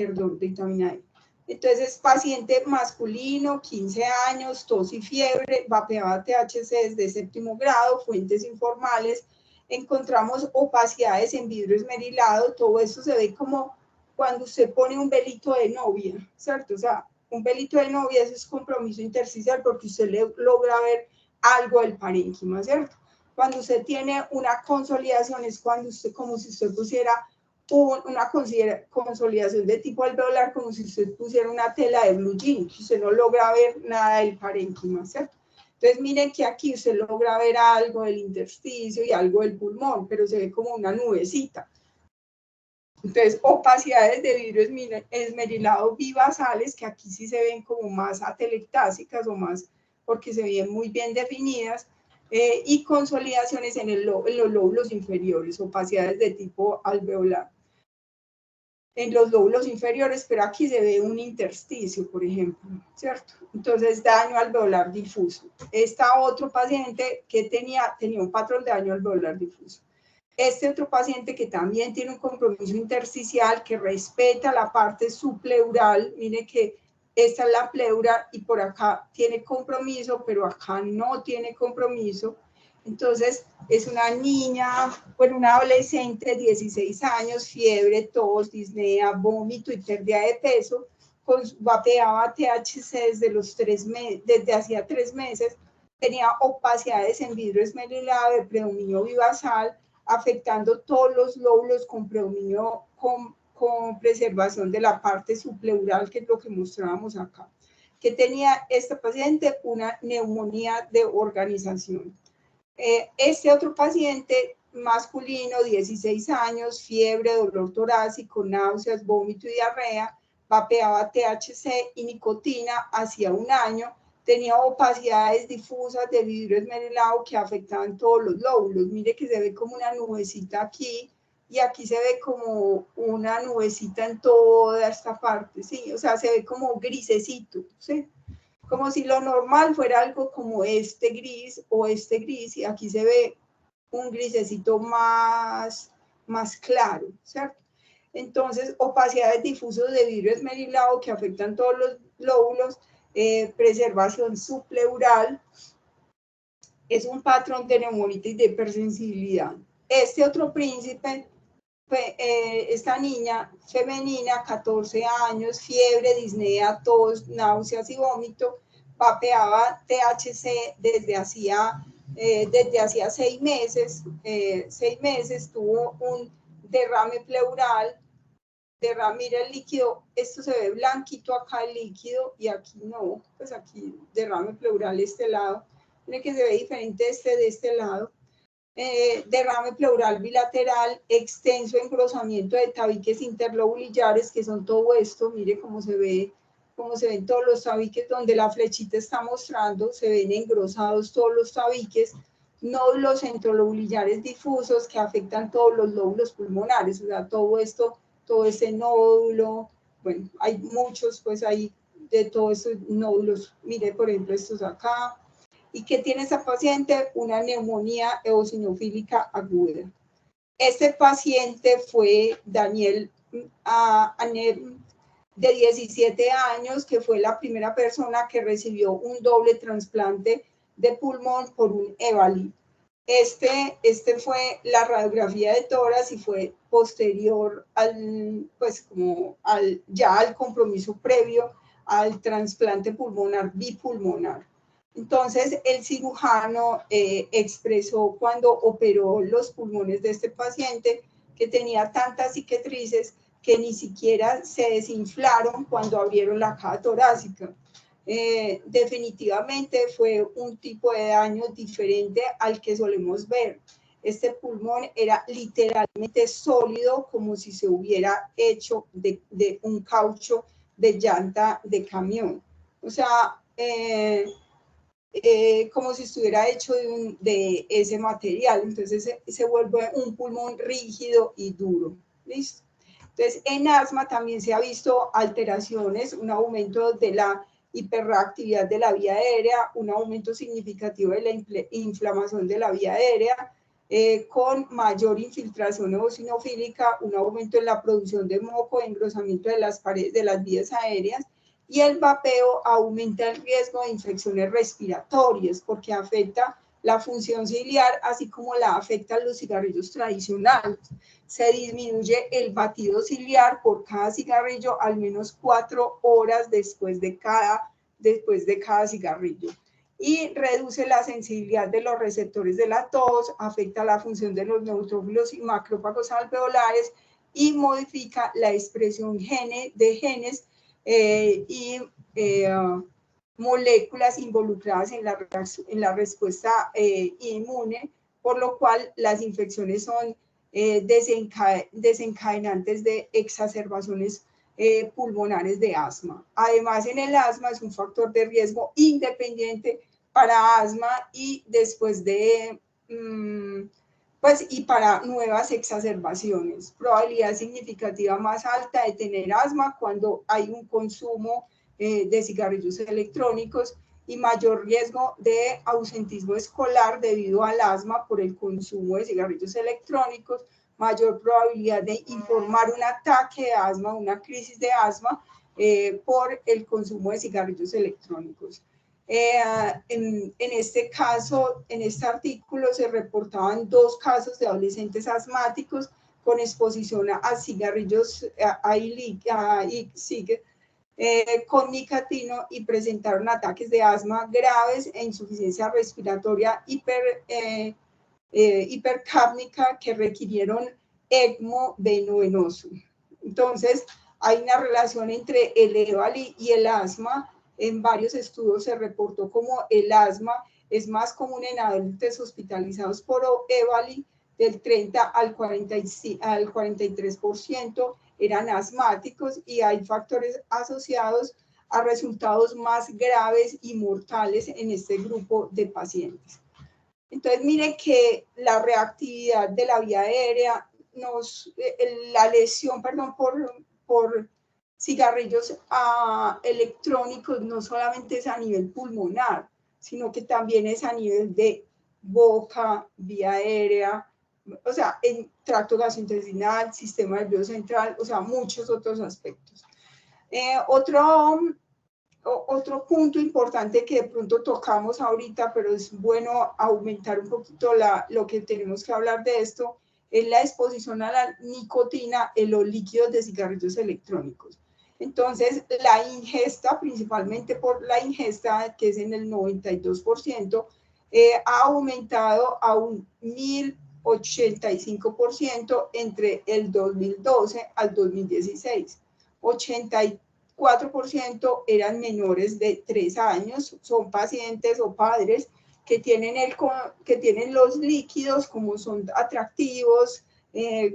Entonces, paciente masculino, 15 años, tos y fiebre, vapeaba THC desde 7º grado, fuentes informales, encontramos opacidades en vidrio esmerilado, todo esto se ve como cuando usted pone un velito de novia, ¿cierto? O sea, un velito de novia, eso es compromiso intersticial porque usted logra ver algo del parénquima, ¿cierto? Cuando usted tiene una consolidación es cuando usted, como si usted pusiera una consolidación de tipo alveolar, como si usted pusiera una tela de blue jean, que usted no logra ver nada del parénquima, ¿cierto? Entonces miren que aquí usted logra ver algo del intersticio y algo del pulmón, pero se ve como una nubecita. Entonces, opacidades de vidrio esmerilado bivasales, que aquí sí se ven como más atelectásicas o más, porque se ven muy bien definidas, y consolidaciones en los lóbulos inferiores, opacidades de tipo alveolar en los lóbulos inferiores, pero aquí se ve un intersticio, por ejemplo, ¿cierto? Entonces, daño alveolar difuso. Otro paciente que tenía un patrón de daño alveolar difuso. Este otro paciente que también tiene un compromiso intersticial, que respeta la parte subpleural, mire que esta es la pleura y por acá tiene compromiso, pero acá no tiene compromiso. Entonces, es una niña, bueno, una adolescente de 16 años, fiebre, tos, disnea, vómito y pérdida de peso, vapeaba THC desde hacía 3 meses, tenía opacidades en vidrio esmerilado de predominio bivasal, afectando todos los lóbulos con predominio, con preservación de la parte subpleural, que es lo que mostrábamos acá. Que tenía esta paciente una neumonía de organización. Este otro paciente masculino, 16 años, fiebre, dolor torácico, náuseas, vómito y diarrea, vapeaba THC y nicotina hacía 1 año, tenía opacidades difusas de vidrio esmerilado que afectaban todos los lóbulos. Mire que se ve como una nubecita aquí, y aquí se ve como una nubecita en toda esta parte, ¿sí? O sea, se ve como grisecito, ¿sí? Como si lo normal fuera algo como este gris o este gris, y aquí se ve un grisecito más claro, ¿cierto? Entonces, opacidades difusos de vidrio esmerilado que afectan todos los lóbulos, preservación subpleural, es un patrón de neumonitis de hipersensibilidad. Este otro príncipe, esta niña femenina, 14 años, fiebre, disnea, tos, náuseas y vómito, vapeaba THC desde hacía 6 meses. 6 meses tuvo un derrame pleural. Mira el líquido, esto se ve blanquito acá el líquido y aquí no, pues aquí derrame pleural este lado. Mire que se ve diferente de este lado. Derrame pleural bilateral, extenso engrosamiento de tabiques interlobulares, que son todo esto. Mire cómo se ven todos los tabiques donde la flechita está mostrando, se ven engrosados todos los tabiques. Nódulos centrolobulares difusos que afectan todos los lóbulos pulmonares, o sea, todo esto, todo ese nódulo, bueno, hay muchos, pues hay de todos esos nódulos. Mire, por ejemplo, estos acá. ¿Y qué tiene esa paciente? Una neumonía eosinofílica aguda. Este paciente fue Daniel de 17 años, que fue la primera persona que recibió un doble trasplante de pulmón por un EVALI. Este fue la radiografía de tórax y fue posterior ya al compromiso previo al trasplante pulmonar bipulmonar. Entonces, el cirujano expresó cuando operó los pulmones de este paciente que tenía tantas cicatrices que ni siquiera se desinflaron cuando abrieron la caja torácica. Definitivamente fue un tipo de daño diferente al que solemos ver. Este pulmón era literalmente sólido, como si se hubiera hecho de un caucho de llanta de camión. O sea, como si estuviera hecho de ese material. Entonces se vuelve un pulmón rígido y duro. ¿Listo? Entonces, en asma también se ha visto alteraciones, un aumento de la hiperreactividad de la vía aérea, un aumento significativo de la inflamación de la vía aérea, con mayor infiltración eosinofílica, un aumento en la producción de moco, engrosamiento de las paredes de las vías aéreas, y el vapeo aumenta el riesgo de infecciones respiratorias porque afecta la función ciliar, así como la afectan los cigarrillos tradicionales. Se disminuye el batido ciliar por cada cigarrillo al menos 4 horas después de cada cigarrillo. Y reduce la sensibilidad de los receptores de la tos, afecta la función de los neutrófilos y macrófagos alveolares y modifica la expresión de genes y moléculas involucradas en la respuesta inmune, por lo cual las infecciones son desencadenantes de exacerbaciones pulmonares de asma. Además, en el asma es un factor de riesgo independiente para asma y después de y para nuevas exacerbaciones. Probabilidad significativa más alta de tener asma cuando hay un consumo de cigarrillos electrónicos, y mayor riesgo de ausentismo escolar debido al asma por el consumo de cigarrillos electrónicos, mayor probabilidad de informar un ataque de asma, una crisis de asma por el consumo de cigarrillos electrónicos. En este caso, en este artículo se reportaban 2 casos de adolescentes asmáticos con exposición a cigarrillos, con nicotino, y presentaron ataques de asma graves e insuficiencia respiratoria hipercápnica que requirieron ECMO venoso. Entonces, hay una relación entre el EVALI y el asma. En varios estudios se reportó como el asma es más común en adultos hospitalizados por EVALI, del 30 al 43% eran asmáticos, y hay factores asociados a resultados más graves y mortales en este grupo de pacientes. Entonces, miren que la reactividad de la vía aérea, la lesión, perdón, por cigarrillos electrónicos no solamente es a nivel pulmonar, sino que también es a nivel de boca, vía aérea, o sea, en tracto gastrointestinal, sistema nervioso central, o sea, muchos otros aspectos. Otro punto importante que de pronto tocamos ahorita, pero es bueno aumentar un poquito lo que tenemos que hablar de esto, es la exposición a la nicotina en los líquidos de cigarrillos electrónicos. Entonces, la ingesta, principalmente por la ingesta, que es en el 92%, ha aumentado a un 1085% entre el 2012 al 2016. 84% eran menores de 3 años, son pacientes o padres que tienen los líquidos, como son atractivos,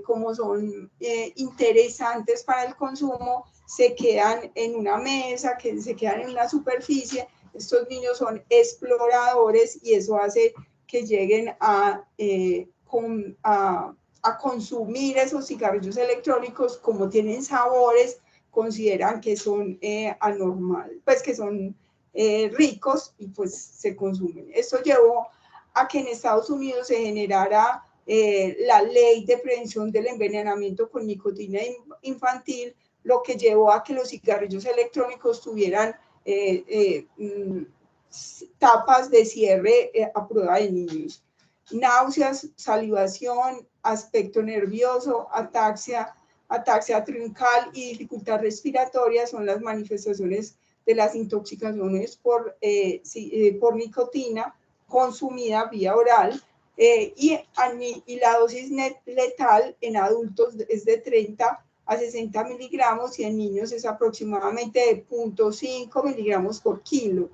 como son interesantes para el consumo, se quedan en una mesa, que se quedan en una superficie. Estos niños son exploradores y eso hace que lleguen a consumir esos cigarrillos electrónicos. Como tienen sabores, consideran que son anormales, pues que son ricos y pues se consumen. Esto llevó a que en Estados Unidos se generara la ley de prevención del envenenamiento con nicotina infantil, lo que llevó a que los cigarrillos electrónicos tuvieran tapas de cierre a prueba de niños. Náuseas, salivación, aspecto nervioso, ataxia trincal y dificultad respiratoria son las manifestaciones de las intoxicaciones por nicotina consumida vía oral, y la dosis letal en adultos es de 30 a 60 miligramos y en niños es aproximadamente de 0.5 miligramos por kilo.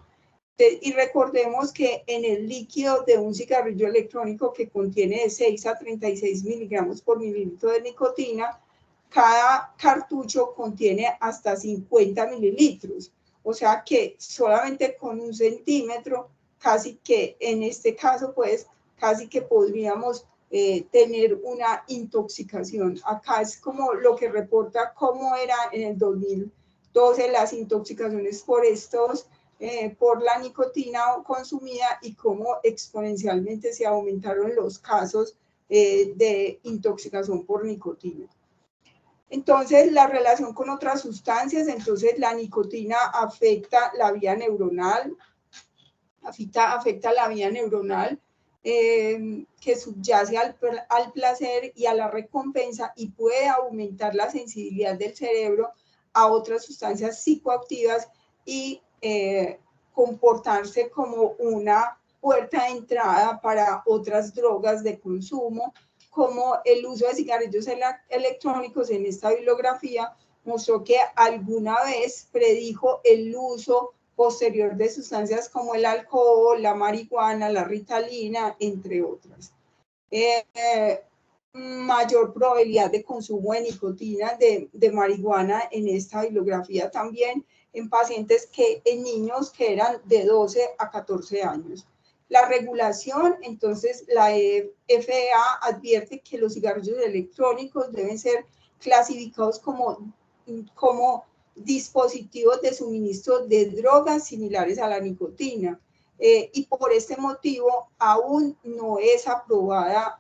Y recordemos que en el líquido de un cigarrillo electrónico, que contiene de 6 a 36 miligramos por mililitro de nicotina, cada cartucho contiene hasta 50 mililitros. O sea que solamente con 1 centímetro, casi que en este caso, pues, casi que podríamos tener una intoxicación. Acá es como lo que reporta cómo era en el 2012 las intoxicaciones por la nicotina consumida y cómo exponencialmente se aumentaron los casos de intoxicación por nicotina. Entonces, la relación con otras sustancias, entonces la nicotina afecta la vía neuronal, que subyace al placer y a la recompensa, y puede aumentar la sensibilidad del cerebro a otras sustancias psicoactivas y comportarse como una puerta de entrada para otras drogas de consumo, como el uso de cigarrillos electrónicos. En esta bibliografía mostró que alguna vez predijo el uso posterior de sustancias como el alcohol, la marihuana, la ritalina, entre otras. Mayor probabilidad de consumo de nicotina de marihuana en esta bibliografía también en niños que eran de 12 a 14 años. La regulación, entonces la FDA advierte que los cigarrillos electrónicos deben ser clasificados como dispositivos de suministro de drogas similares a la nicotina, y por este motivo aún no es aprobada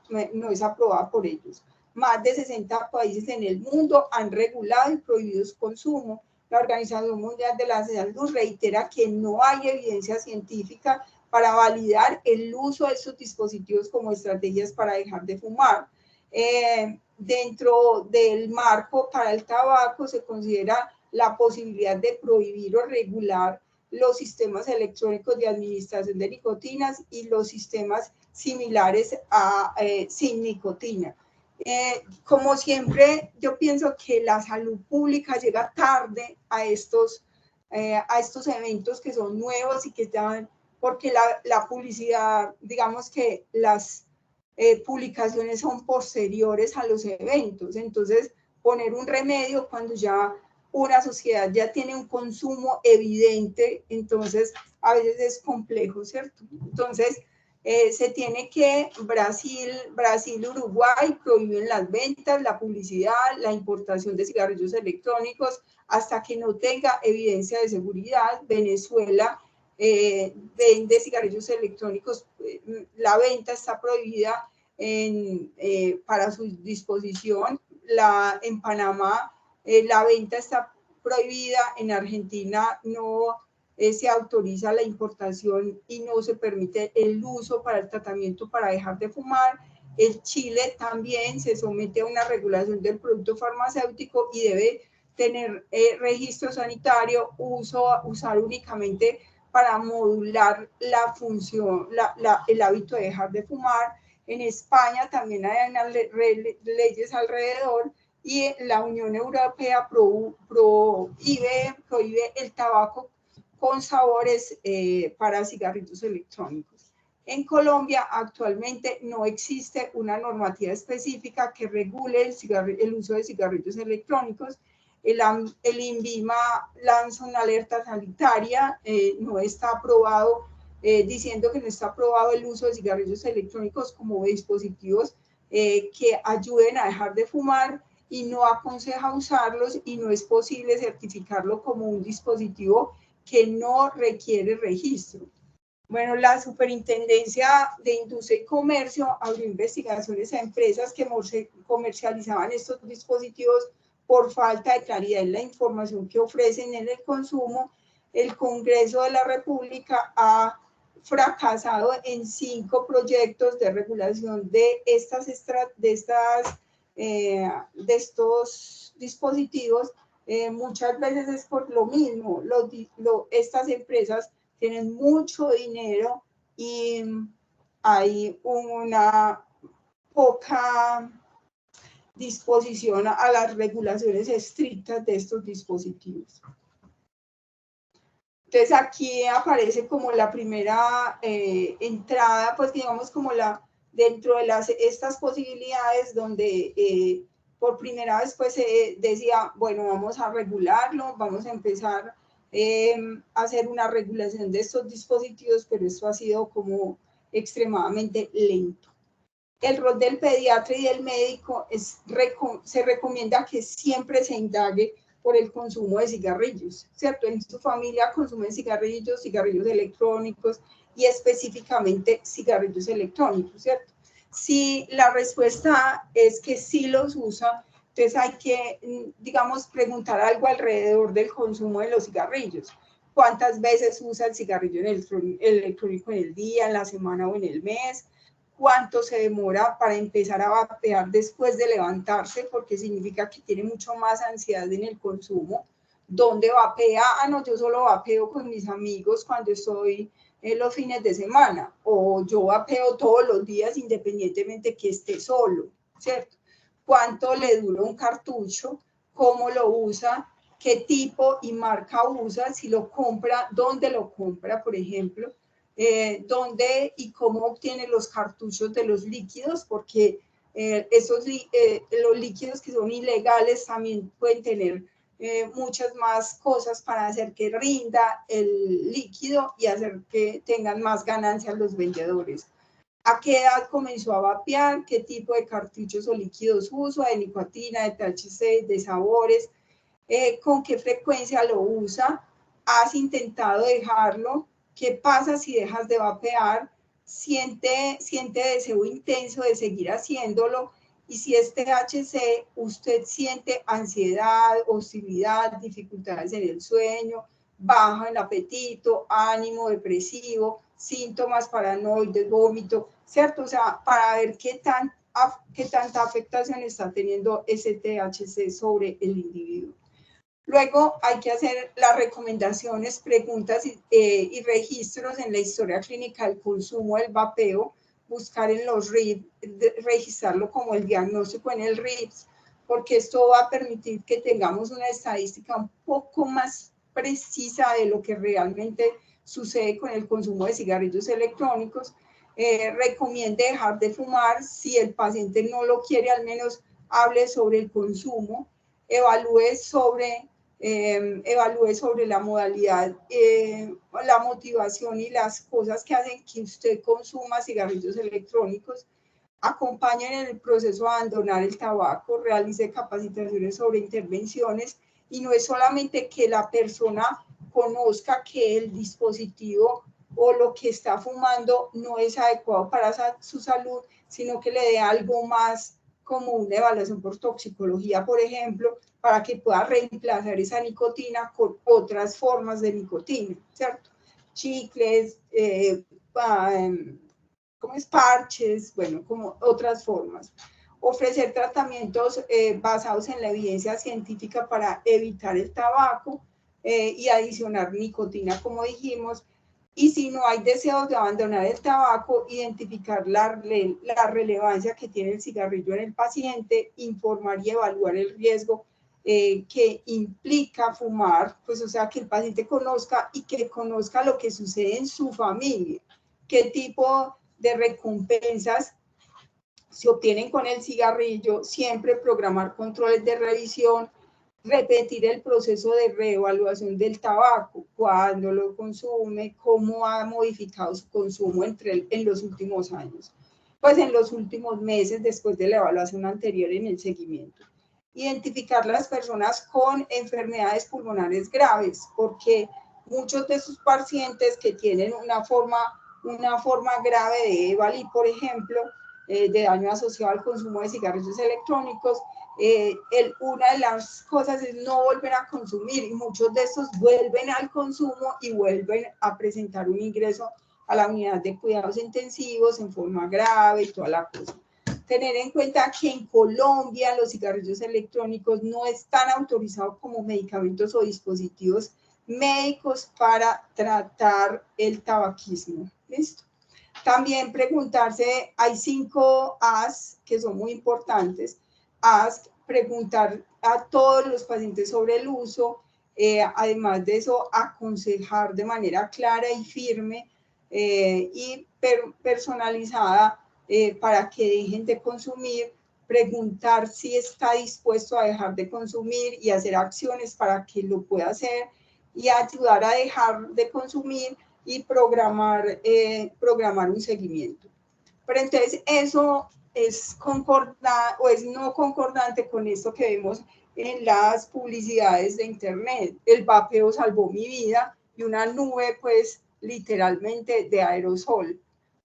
por ellos. Más de 60 países en el mundo han regulado y prohibido su consumo. La Organización Mundial de la Salud reitera que no hay evidencia científica para validar el uso de estos dispositivos como estrategias para dejar de fumar. Dentro del marco para el tabaco se considera la posibilidad de prohibir o regular los sistemas electrónicos de administración de nicotinas y los sistemas similares sin nicotina. Como siempre, yo pienso que la salud pública llega tarde a estos eventos que son nuevos y que están, porque la publicidad, digamos que las publicaciones son posteriores a los eventos. Entonces, poner un remedio cuando ya una sociedad ya tiene un consumo evidente, entonces a veces es complejo, ¿cierto? Entonces, se tiene que Brasil, Uruguay prohíben las ventas, la publicidad, la importación de cigarrillos electrónicos hasta que no tenga evidencia de seguridad. Venezuela vende cigarrillos electrónicos, la venta está prohibida para su disposición. En Panamá la venta está prohibida, en Argentina no se autoriza la importación y no se permite el uso para el tratamiento para dejar de fumar. En Chile también se somete a una regulación del producto farmacéutico y debe tener registro sanitario, usar únicamente para modular la función, el hábito de dejar de fumar. En España también hay unas leyes alrededor, y la Unión Europea prohíbe el tabaco con sabores para cigarrillos electrónicos. En Colombia actualmente no existe una normativa específica que regule el uso de cigarrillos electrónicos. El INVIMA lanza una alerta sanitaria, no está aprobado, diciendo que no está aprobado el uso de cigarrillos electrónicos como dispositivos que ayuden a dejar de fumar, y no aconseja usarlos, y no es posible certificarlo como un dispositivo que no requiere registro. Bueno, la Superintendencia de Industria y Comercio abrió investigaciones a empresas que comercializaban estos dispositivos por falta de claridad en la información que ofrecen en el consumo. El Congreso de la República ha fracasado en 5 proyectos de regulación de estos dispositivos. Muchas veces es por lo mismo. Estas empresas tienen mucho dinero y hay una poca disposición a las regulaciones estrictas de estos dispositivos. Entonces aquí aparece como la primera entrada, pues digamos como dentro de estas posibilidades donde por primera vez pues se decía, bueno, vamos a regularlo, vamos a empezar a hacer una regulación de estos dispositivos, pero esto ha sido como extremadamente lento. El rol del pediatra y del médico se recomienda que siempre se indague por el consumo de cigarrillos, ¿cierto? En su familia consumen cigarrillos electrónicos y específicamente cigarrillos electrónicos, ¿cierto? Si la respuesta es que sí los usa, entonces hay que, digamos, preguntar algo alrededor del consumo de los cigarrillos. ¿Cuántas veces usa el cigarrillo electrónico en el día, en la semana o en el mes? ¿Cuánto se demora para empezar a vapear después de levantarse? Porque significa que tiene mucho más ansiedad en el consumo. ¿Dónde vapea? Ah, no, yo solo vapeo con mis amigos cuando estoy en los fines de semana, o yo vapeo todos los días independientemente que esté solo, ¿cierto? ¿Cuánto le dura un cartucho? ¿Cómo lo usa? ¿Qué tipo y marca usa? Si lo compra, ¿dónde lo compra, por ejemplo? Dónde y cómo obtiene los cartuchos de los líquidos, porque los líquidos que son ilegales también pueden tener muchas más cosas para hacer que rinda el líquido y hacer que tengan más ganancias los vendedores. ¿A qué edad comenzó a vapear? ¿Qué tipo de cartuchos o líquidos usa? ¿De nicotina, de THC, de sabores? ¿Con qué frecuencia lo usa? ¿Has intentado dejarlo? ¿Qué pasa si dejas de vapear? ¿Siente deseo intenso de seguir haciéndolo? Y si es THC, ¿usted siente ansiedad, hostilidad, dificultades en el sueño, baja el apetito, ánimo depresivo, síntomas paranoides, vómito, ¿cierto? O sea, para ver qué tanta afectación está teniendo ese THC sobre el individuo. Luego hay que hacer las recomendaciones, preguntas y registros en la historia clínica del consumo del vapeo, buscar en los RIPS, registrarlo como el diagnóstico en el RIPS, porque esto va a permitir que tengamos una estadística un poco más precisa de lo que realmente sucede con el consumo de cigarrillos electrónicos. Recomiende dejar de fumar. Si el paciente no lo quiere, al menos hable sobre el consumo, evalúe sobre evalúe sobre la modalidad, la motivación y las cosas que hacen que usted consuma cigarrillos electrónicos, acompañen en el proceso de abandonar el tabaco, realice capacitaciones sobre intervenciones, y no es solamente que la persona conozca que el dispositivo o lo que está fumando no es adecuado para su salud, sino que le dé algo más como una evaluación por toxicología, por ejemplo, para que pueda reemplazar esa nicotina con otras formas de nicotina, ¿cierto? Chicles, como parches, bueno, como otras formas. Ofrecer tratamientos basados en la evidencia científica para evitar el tabaco y adicionar nicotina, como dijimos. Y si no hay deseos de abandonar el tabaco, identificar la relevancia que tiene el cigarrillo en el paciente, informar y evaluar el riesgo que implica fumar, pues o sea, que el paciente conozca y que conozca lo que sucede en su familia, qué tipo de recompensas se obtienen con el cigarrillo, siempre programar controles de revisión, repetir el proceso de reevaluación del tabaco, cuándo lo consume, cómo ha modificado su consumo en los últimos años, pues en los últimos meses después de la evaluación anterior en el seguimiento. Identificar las personas con enfermedades pulmonares graves, porque muchos de sus pacientes que tienen una forma grave de EVALI, por ejemplo, de daño asociado al consumo de cigarrillos electrónicos, una de las cosas es no volver a consumir, y muchos de estos vuelven al consumo y vuelven a presentar un ingreso a la unidad de cuidados intensivos en forma grave y toda la cosa. Tener en cuenta que en Colombia los cigarrillos electrónicos no están autorizados como medicamentos o dispositivos médicos para tratar el tabaquismo. ¿Listo? También preguntarse, hay 5 A's que son muy importantes. A's, preguntar a todos los pacientes sobre el uso, además de eso, aconsejar de manera clara y firme y personalizada para que dejen de consumir, preguntar si está dispuesto a dejar de consumir y hacer acciones para que lo pueda hacer, y ayudar a dejar de consumir y programar un seguimiento. Pero entonces eso es concordante o es no concordante con esto que vemos en las publicidades de internet. El vapeo salvó mi vida, y una nube pues literalmente de aerosol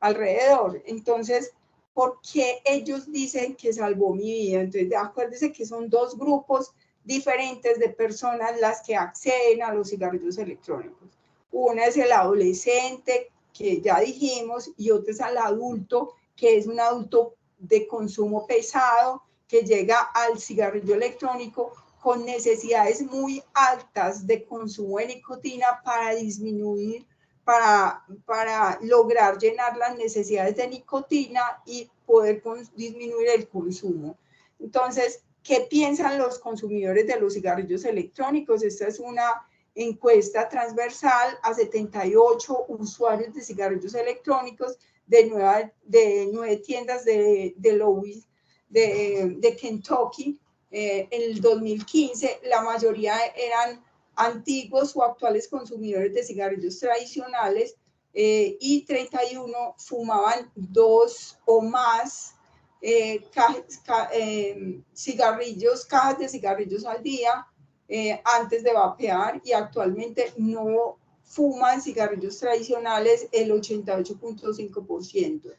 alrededor. Entonces, ¿por qué ellos dicen que salvó mi vida? Entonces, acuérdense que son 2 grupos diferentes de personas las que acceden a los cigarrillos electrónicos. Una es el adolescente, que ya dijimos, y otro es el adulto, que es un adulto de consumo pesado, que llega al cigarrillo electrónico con necesidades muy altas de consumo de nicotina para disminuir, para lograr llenar las necesidades de nicotina y poder disminuir el consumo. Entonces, ¿qué piensan los consumidores de los cigarrillos electrónicos? Esta es una encuesta transversal a 78 usuarios de cigarrillos electrónicos de 9 tiendas de Louisville, de Kentucky, en el 2015. La mayoría eran antiguos o actuales consumidores de cigarrillos tradicionales, y 31 fumaban 2 o más cajas de cigarrillos al día antes de vapear, y actualmente no fuman cigarrillos tradicionales el 88.5%.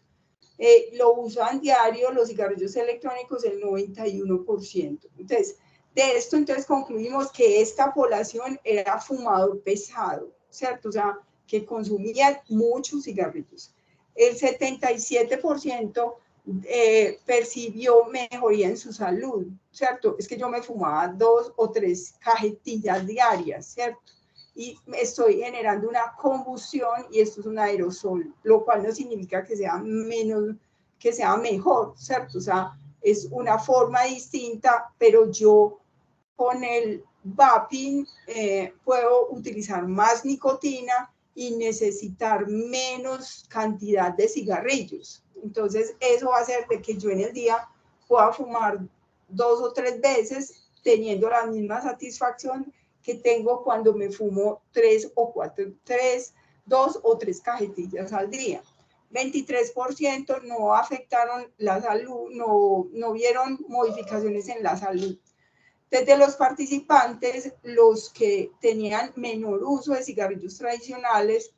Lo usan diario los cigarrillos electrónicos el 91%. Entonces, de esto entonces concluimos que esta población era fumador pesado, ¿cierto? O sea, que consumía muchos cigarrillos. El 77% percibió mejoría en su salud, ¿cierto? Es que yo me fumaba 2 o 3 cajetillas diarias, ¿cierto? Y estoy generando una combustión, y esto es un aerosol, lo cual no significa que sea mejor, ¿cierto? O sea, es una forma distinta, pero yo con el vaping puedo utilizar más nicotina y necesitar menos cantidad de cigarrillos. Entonces, eso va a hacer de que yo en el día pueda fumar 2 o 3 veces teniendo la misma satisfacción que tengo cuando me fumo 2 o 3 cajetillas al día. 23% no afectaron la salud, no vieron modificaciones en la salud. Desde los participantes, los que tenían menor uso de cigarrillos tradicionales,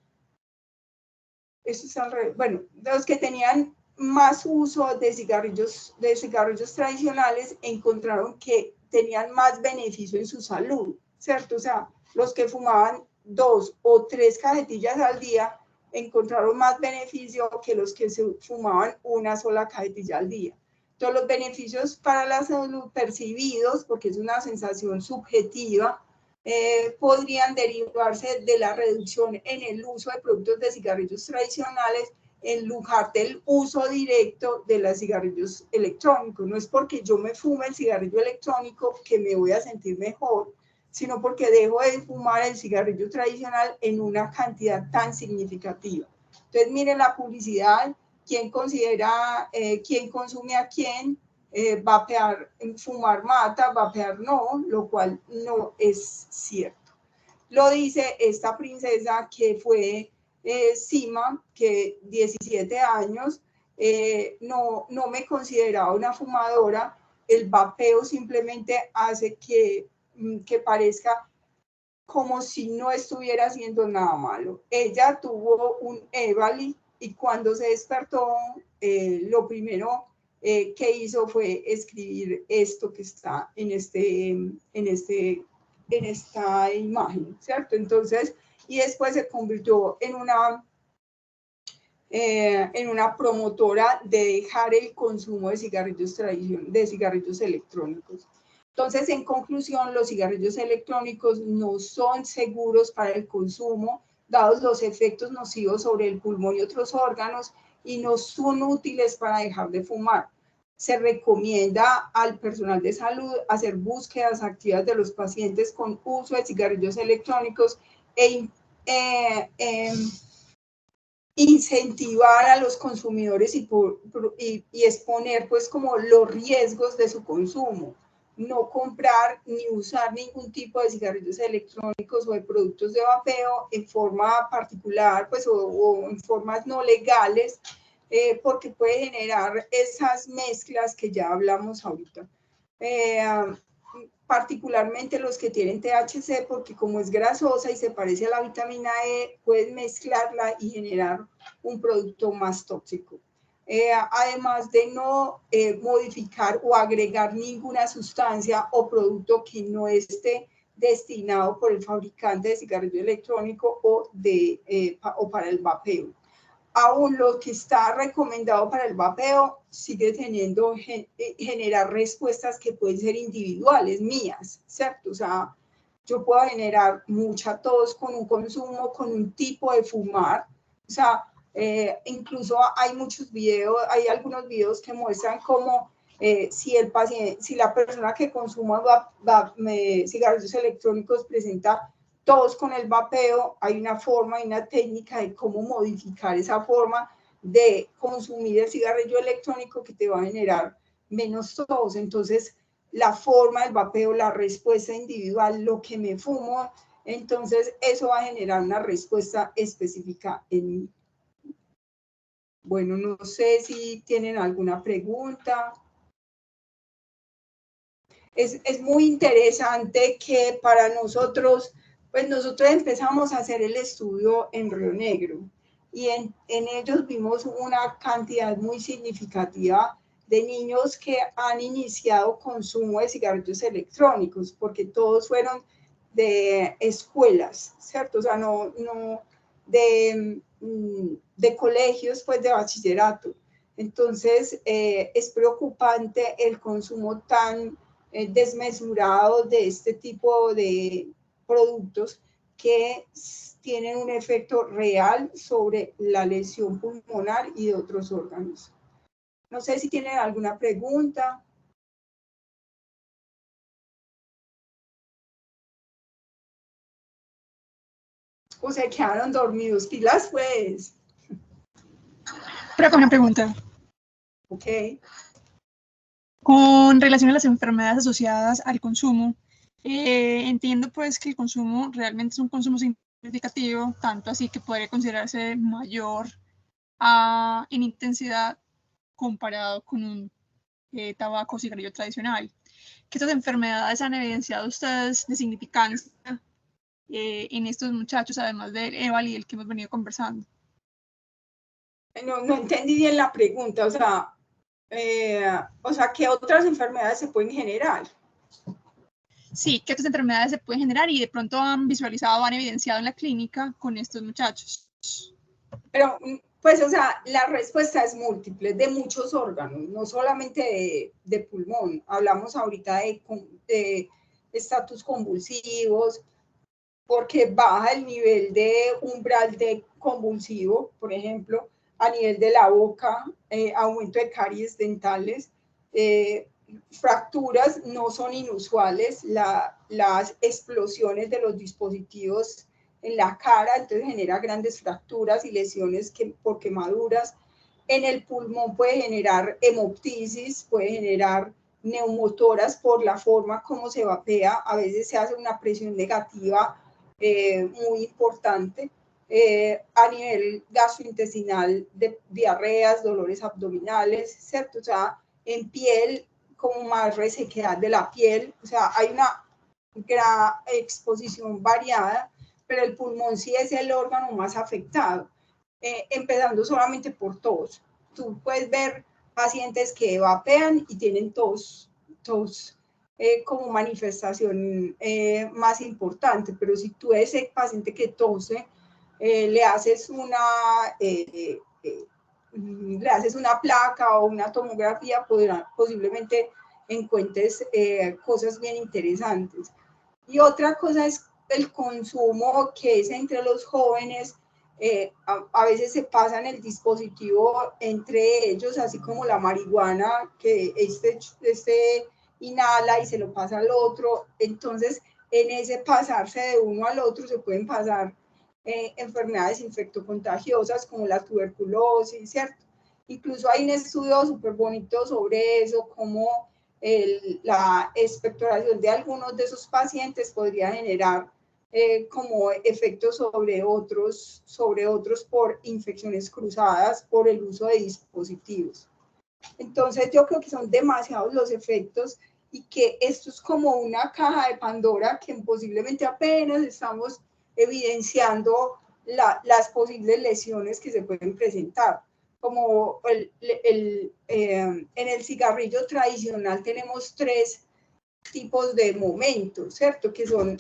eso es al revés, bueno, los que tenían más uso de cigarrillos tradicionales encontraron que tenían más beneficio en su salud, ¿cierto? O sea, los que fumaban 2 o 3 cajetillas al día encontraron más beneficio que los que se fumaban una sola cajetilla al día. Entonces, los beneficios para la salud percibidos, porque es una sensación subjetiva, podrían derivarse de la reducción en el uso de productos de cigarrillos tradicionales en lugar del uso directo de los cigarrillos electrónicos. No es porque yo me fume el cigarrillo electrónico que me voy a sentir mejor, sino porque dejo de fumar el cigarrillo tradicional en una cantidad tan significativa. Entonces, miren la publicidad, quién considera, quién consume a quién, vapear, fumar mata, vapear no, lo cual no es cierto. Lo dice esta princesa que fue Sima, que 17 años, no me consideraba una fumadora, el vapeo simplemente hace que parezca como si no estuviera haciendo nada malo. Ella tuvo un EVALI y cuando se despertó, lo primero que hizo fue escribir esto que está en esta imagen, ¿cierto? Entonces, y después se convirtió en una promotora de dejar el consumo de cigarrillos electrónicos. Entonces, en conclusión, los cigarrillos electrónicos no son seguros para el consumo, dados los efectos nocivos sobre el pulmón y otros órganos, y no son útiles para dejar de fumar. Se recomienda al personal de salud hacer búsquedas activas de los pacientes con uso de cigarrillos electrónicos e incentivar a los consumidores y exponer pues como los riesgos de su consumo. No comprar ni usar ningún tipo de cigarrillos electrónicos o de productos de vapeo en forma particular pues o en formas no legales, porque puede generar esas mezclas que ya hablamos ahorita. Particularmente los que tienen THC, porque como es grasosa y se parece a la vitamina E, pueden mezclarla y generar un producto más tóxico. Además de no modificar o agregar ninguna sustancia o producto que no esté destinado por el fabricante de cigarrillo electrónico o para el vapeo. Aún lo que está recomendado para el vapeo sigue teniendo generar respuestas que pueden ser individuales, mías, ¿cierto? O sea, yo puedo generar mucha tos con un consumo, con un tipo de fumar. O sea, incluso hay muchos videos, hay algunos videos que muestran cómo si la persona que consuma cigarrillos electrónicos presenta tos con el vapeo, hay una forma y una técnica de cómo modificar esa forma de consumir el cigarrillo electrónico que te va a generar menos tos. Entonces, la forma del vapeo, la respuesta individual, lo que me fumo, entonces eso va a generar una respuesta específica en mí. Bueno, no sé si tienen alguna pregunta. Es muy interesante que para nosotros, pues nosotros empezamos a hacer el estudio en Río Negro y en ellos vimos una cantidad muy significativa de niños que han iniciado consumo de cigarrillos electrónicos, porque todos fueron de escuelas, ¿cierto? O sea, no de colegios, pues de bachillerato. Entonces, es preocupante el consumo tan desmesurado de este tipo de productos que tienen un efecto real sobre la lesión pulmonar y de otros órganos. No sé si tienen alguna pregunta. O se quedaron dormidos. Pilas, pues. Pero con una pregunta. Ok. Con relación a las enfermedades asociadas al consumo, Entiendo pues que el consumo realmente es un consumo significativo, tanto así que podría considerarse mayor en intensidad comparado con un tabaco o cigarrillo tradicional. ¿Qué otras enfermedades han evidenciado ustedes de significancia en estos muchachos, además del EVAL y el que hemos venido conversando? No entendí bien la pregunta, o sea, ¿qué otras enfermedades se pueden generar? Sí, ¿qué otras enfermedades se pueden generar y de pronto han visualizado, han evidenciado en la clínica con estos muchachos? Pero, pues, o sea, la respuesta es múltiple, de muchos órganos, no solamente de pulmón. Hablamos ahorita de estatus convulsivos, porque baja el nivel de umbral de convulsivo, por ejemplo, a nivel de la boca, aumento de caries dentales, fracturas no son inusuales, las explosiones de los dispositivos en la cara, entonces genera grandes fracturas y lesiones por quemaduras. En el pulmón puede generar hemoptisis, puede generar neumotoras por la forma como se vapea, a veces se hace una presión negativa muy importante. A nivel gastrointestinal, de diarreas, dolores abdominales, ¿cierto? O sea, en piel, como más resequedad de la piel, o sea, hay una gran exposición variada, pero el pulmón sí es el órgano más afectado, empezando solamente por tos. Tú puedes ver pacientes que vapean y tienen tos como manifestación más importante, pero si tú eres el paciente que tose, le haces una placa o una tomografía, posiblemente encuentres cosas bien interesantes. Y otra cosa es el consumo que es entre los jóvenes. A veces se pasan el dispositivo entre ellos, así como la marihuana, que este inhala y se lo pasa al otro. Entonces, en ese pasarse de uno al otro se pueden pasar enfermedades infectocontagiosas como la tuberculosis, ¿cierto? Incluso hay un estudio súper bonito sobre eso, como la expectoración de algunos de esos pacientes podría generar como efectos sobre otros por infecciones cruzadas por el uso de dispositivos. Entonces yo creo que son demasiados los efectos y que esto es como una caja de Pandora que posiblemente apenas estamos evidenciando las posibles lesiones que se pueden presentar. Como en el cigarrillo tradicional tenemos 3 tipos de momentos, ¿cierto? Que son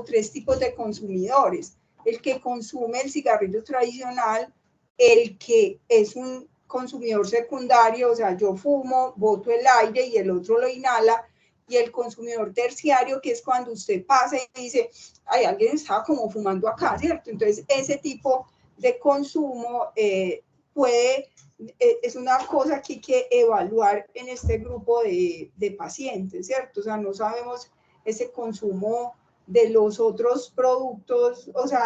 tres tipos de consumidores. El que consume el cigarrillo tradicional, el que es un consumidor secundario, o sea, yo fumo, boto el aire y el otro lo inhala, y el consumidor terciario, que es cuando usted pasa y dice, ay, alguien estaba como fumando acá, ¿cierto? Entonces, ese tipo de consumo es una cosa que hay que evaluar en este grupo de pacientes, ¿cierto? O sea, no sabemos ese consumo de los otros productos, o sea,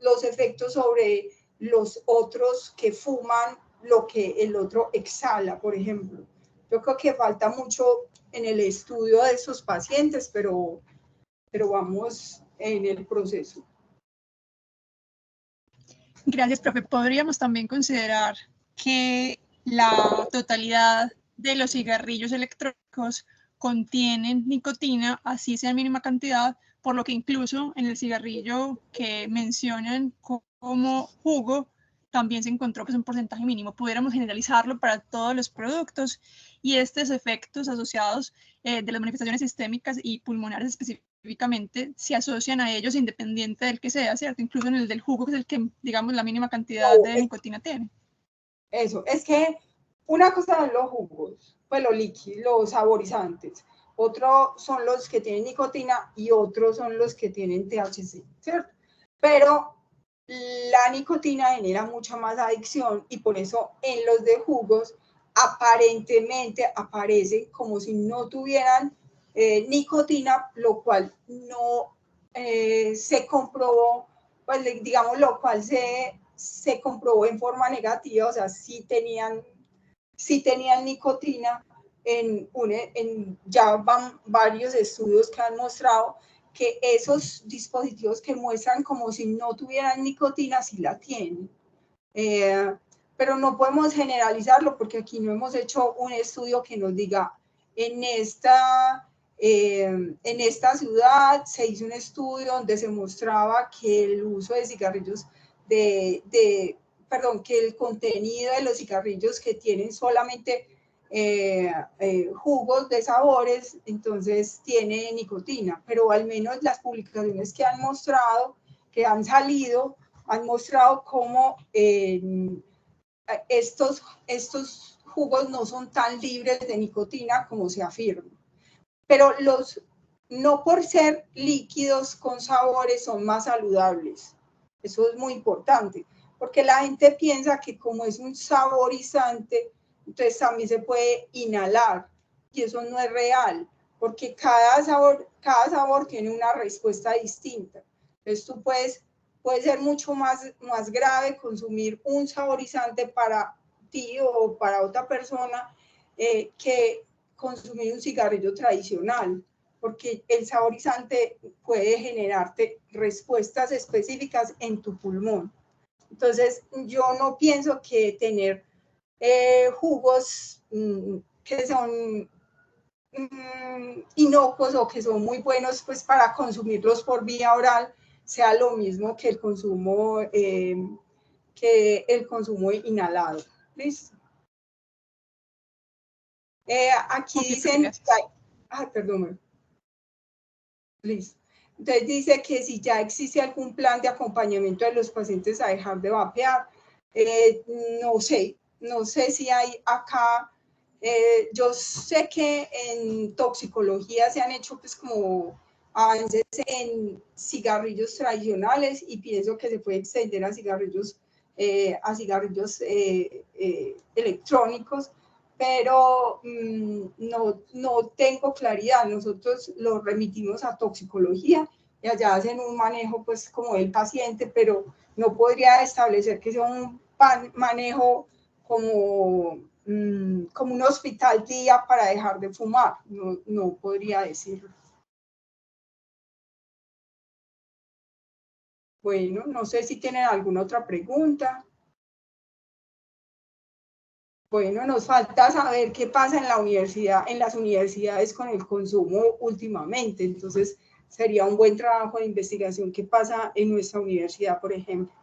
los efectos sobre los otros que fuman lo que el otro exhala, por ejemplo. Yo creo que falta mucho en el estudio de esos pacientes, pero vamos en el proceso. Gracias, profe. Podríamos también considerar que la totalidad de los cigarrillos electrónicos contienen nicotina, así sea en mínima cantidad, por lo que incluso en el cigarrillo que mencionan como jugo, también se encontró pues, un porcentaje mínimo. Pudiéramos generalizarlo para todos los productos y estos efectos asociados de las manifestaciones sistémicas y pulmonares específicamente se asocian a ellos independiente del que sea, ¿cierto? Incluso en el del jugo, que es el que, digamos, la mínima cantidad de nicotina tiene. Eso, es que una cosa son los jugos, pues los líquidos, los saborizantes. Otros son los que tienen nicotina y otros son los que tienen THC, ¿cierto? Pero la nicotina genera mucha más adicción y por eso en los de jugos aparentemente aparecen como si no tuvieran nicotina, lo cual no se comprobó, pues digamos, lo cual se comprobó en forma negativa, o sea, sí tenían nicotina, ya van varios estudios que han mostrado que esos dispositivos que muestran como si no tuvieran nicotina, sí la tienen. Pero no podemos generalizarlo porque aquí no hemos hecho un estudio que nos diga, en esta ciudad se hizo un estudio donde se mostraba que el uso de cigarrillos perdón, que el contenido de los cigarrillos que tienen solamente jugos de sabores, entonces tiene nicotina, pero al menos las publicaciones que han mostrado, que han salido, han mostrado cómo estos jugos no son tan libres de nicotina como se afirma. Pero no por ser líquidos con sabores son más saludables. Eso es muy importante, porque la gente piensa que como es un saborizante, entonces también se puede inhalar, y eso no es real, porque cada sabor tiene una respuesta distinta. Entonces tú puede ser mucho más grave consumir un saborizante para ti o para otra persona que consumir un cigarrillo tradicional, porque el saborizante puede generarte respuestas específicas en tu pulmón. Entonces, yo no pienso que tener jugos que son inocuos o que son muy buenos pues para consumirlos por vía oral sea lo mismo que el consumo inhalado. ¿Listo? Aquí dicen, ay, perdón. Listo. Entonces dice que si ya existe algún plan de acompañamiento de los pacientes a dejar de vapear, no sé si hay acá, yo sé que en toxicología se han hecho pues como avances en cigarrillos tradicionales y pienso que se puede extender a cigarrillos electrónicos, pero no tengo claridad. Nosotros lo remitimos a toxicología y allá hacen un manejo pues como del paciente, pero no podría establecer que sea un manejo como un hospital día para dejar de fumar, no podría decirlo. Bueno, no sé si tienen alguna otra pregunta. Bueno, nos falta saber qué pasa en la universidad, en las universidades con el consumo últimamente. Entonces, sería un buen trabajo de investigación qué pasa en nuestra universidad, por ejemplo.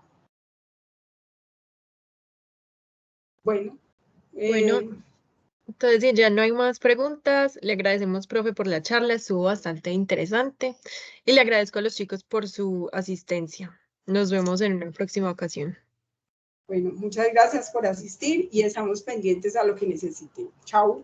Bueno. Entonces, si ya no hay más preguntas, le agradecemos, profe, por la charla, estuvo bastante interesante y le agradezco a los chicos por su asistencia. Nos vemos en una próxima ocasión. Bueno, muchas gracias por asistir y estamos pendientes a lo que necesiten. Chao.